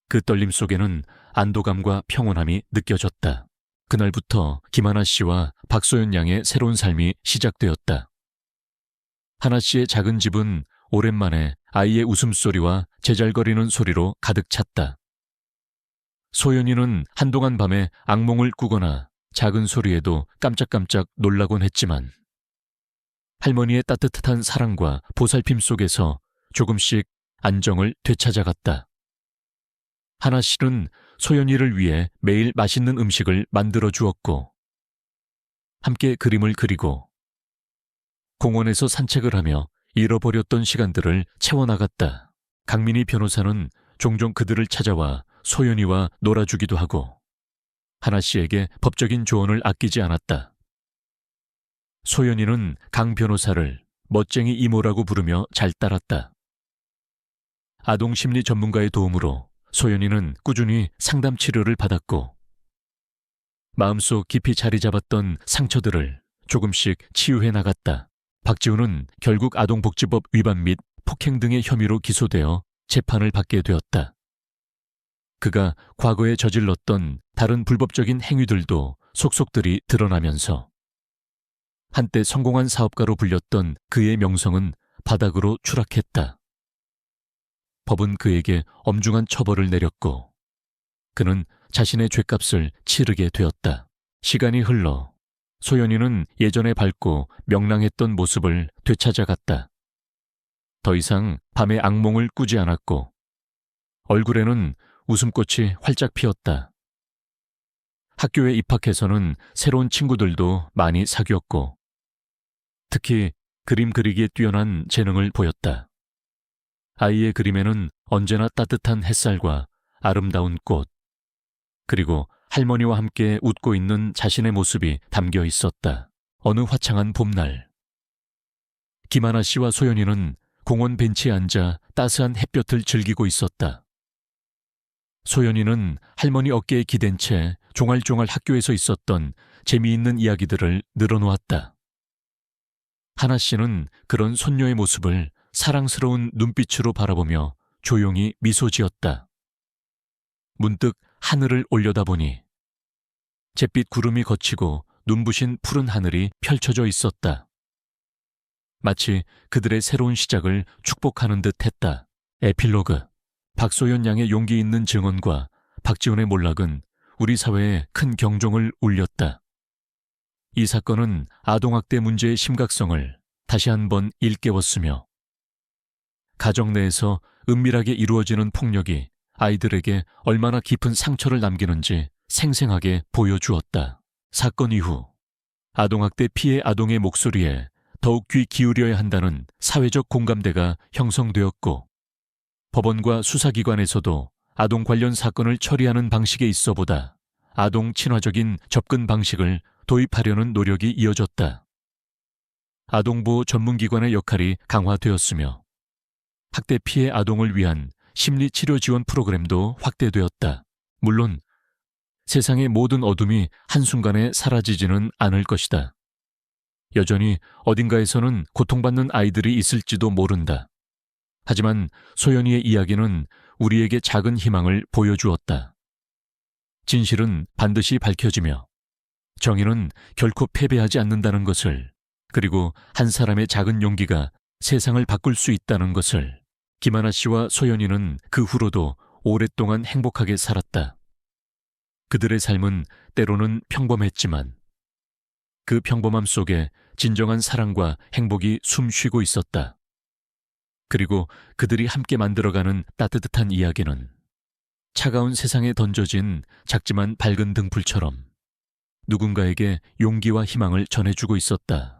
그 떨림 속에는 안도감과 평온함이 느껴졌다. 그날부터 김하나 씨와 박소연 양의 새로운 삶이 시작되었다. 하나 씨의 작은 집은 오랜만에 아이의 웃음소리와 제잘거리는 소리로 가득 찼다. 소연이는 한동안 밤에 악몽을 꾸거나 작은 소리에도 깜짝깜짝 놀라곤 했지만 할머니의 따뜻한 사랑과 보살핌 속에서 조금씩 안정을 되찾아갔다. 하나 씨는 소연이를 위해 매일 맛있는 음식을 만들어 주었고 함께 그림을 그리고 공원에서 산책을 하며 잃어버렸던 시간들을 채워나갔다. 강민희 변호사는 종종 그들을 찾아와 소연이와 놀아주기도 하고 하나 씨에게 법적인 조언을 아끼지 않았다. 소연이는 강 변호사를 멋쟁이 이모라고 부르며 잘 따랐다. 아동심리 전문가의 도움으로 소연이는 꾸준히 상담 치료를 받았고 마음속 깊이 자리 잡았던 상처들을 조금씩 치유해 나갔다. 박지훈은 결국 아동복지법 위반 및 폭행 등의 혐의로 기소되어 재판을 받게 되었다. 그가 과거에 저질렀던 다른 불법적인 행위들도 속속들이 드러나면서 한때 성공한 사업가로 불렸던 그의 명성은 바닥으로 추락했다. 법은 그에게 엄중한 처벌을 내렸고 그는 자신의 죗값을 치르게 되었다. 시간이 흘러 소연이는 예전에 밝고 명랑했던 모습을 되찾아갔다. 더 이상 밤의 악몽을 꾸지 않았고 얼굴에는 웃음꽃이 활짝 피었다. 학교에 입학해서는 새로운 친구들도 많이 사귀었고 특히 그림 그리기에 뛰어난 재능을 보였다. 아이의 그림에는 언제나 따뜻한 햇살과 아름다운 꽃, 그리고 할머니와 함께 웃고 있는 자신의 모습이 담겨 있었다. 어느 화창한 봄날, 김하나 씨와 소연이는 공원 벤치에 앉아 따스한 햇볕을 즐기고 있었다. 소연이는 할머니 어깨에 기댄 채 종알종알 학교에서 있었던 재미있는 이야기들을 늘어놓았다. 하나 씨는 그런 손녀의 모습을 사랑스러운 눈빛으로 바라보며 조용히 미소 지었다. 문득 하늘을 올려다보니 잿빛 구름이 걷히고 눈부신 푸른 하늘이 펼쳐져 있었다. 마치 그들의 새로운 시작을 축복하는 듯 했다. 에필로그. 박소연 양의 용기 있는 증언과 박지훈의 몰락은 우리 사회에 큰 경종을 울렸다. 이 사건은 아동학대 문제의 심각성을 다시 한번 일깨웠으며 가정 내에서 은밀하게 이루어지는 폭력이 아이들에게 얼마나 깊은 상처를 남기는지 생생하게 보여주었다. 사건 이후 아동학대 피해 아동의 목소리에 더욱 귀 기울여야 한다는 사회적 공감대가 형성되었고 법원과 수사기관에서도 아동 관련 사건을 처리하는 방식에 있어보다 아동 친화적인 접근 방식을 도입하려는 노력이 이어졌다. 아동보호 전문기관의 역할이 강화되었으며 학대 피해 아동을 위한 심리치료 지원 프로그램도 확대되었다. 물론 세상의 모든 어둠이 한순간에 사라지지는 않을 것이다. 여전히 어딘가에서는 고통받는 아이들이 있을지도 모른다. 하지만 소연이의 이야기는 우리에게 작은 희망을 보여주었다. 진실은 반드시 밝혀지며 정의는 결코 패배하지 않는다는 것을, 그리고 한 사람의 작은 용기가 세상을 바꿀 수 있다는 것을 김하나 씨와 소연이는 그 후로도 오랫동안 행복하게 살았다. 그들의 삶은 때로는 평범했지만 그 평범함 속에 진정한 사랑과 행복이 숨쉬고 있었다. 그리고 그들이 함께 만들어가는 따뜻한 이야기는 차가운 세상에 던져진 작지만 밝은 등불처럼 누군가에게 용기와 희망을 전해주고 있었다.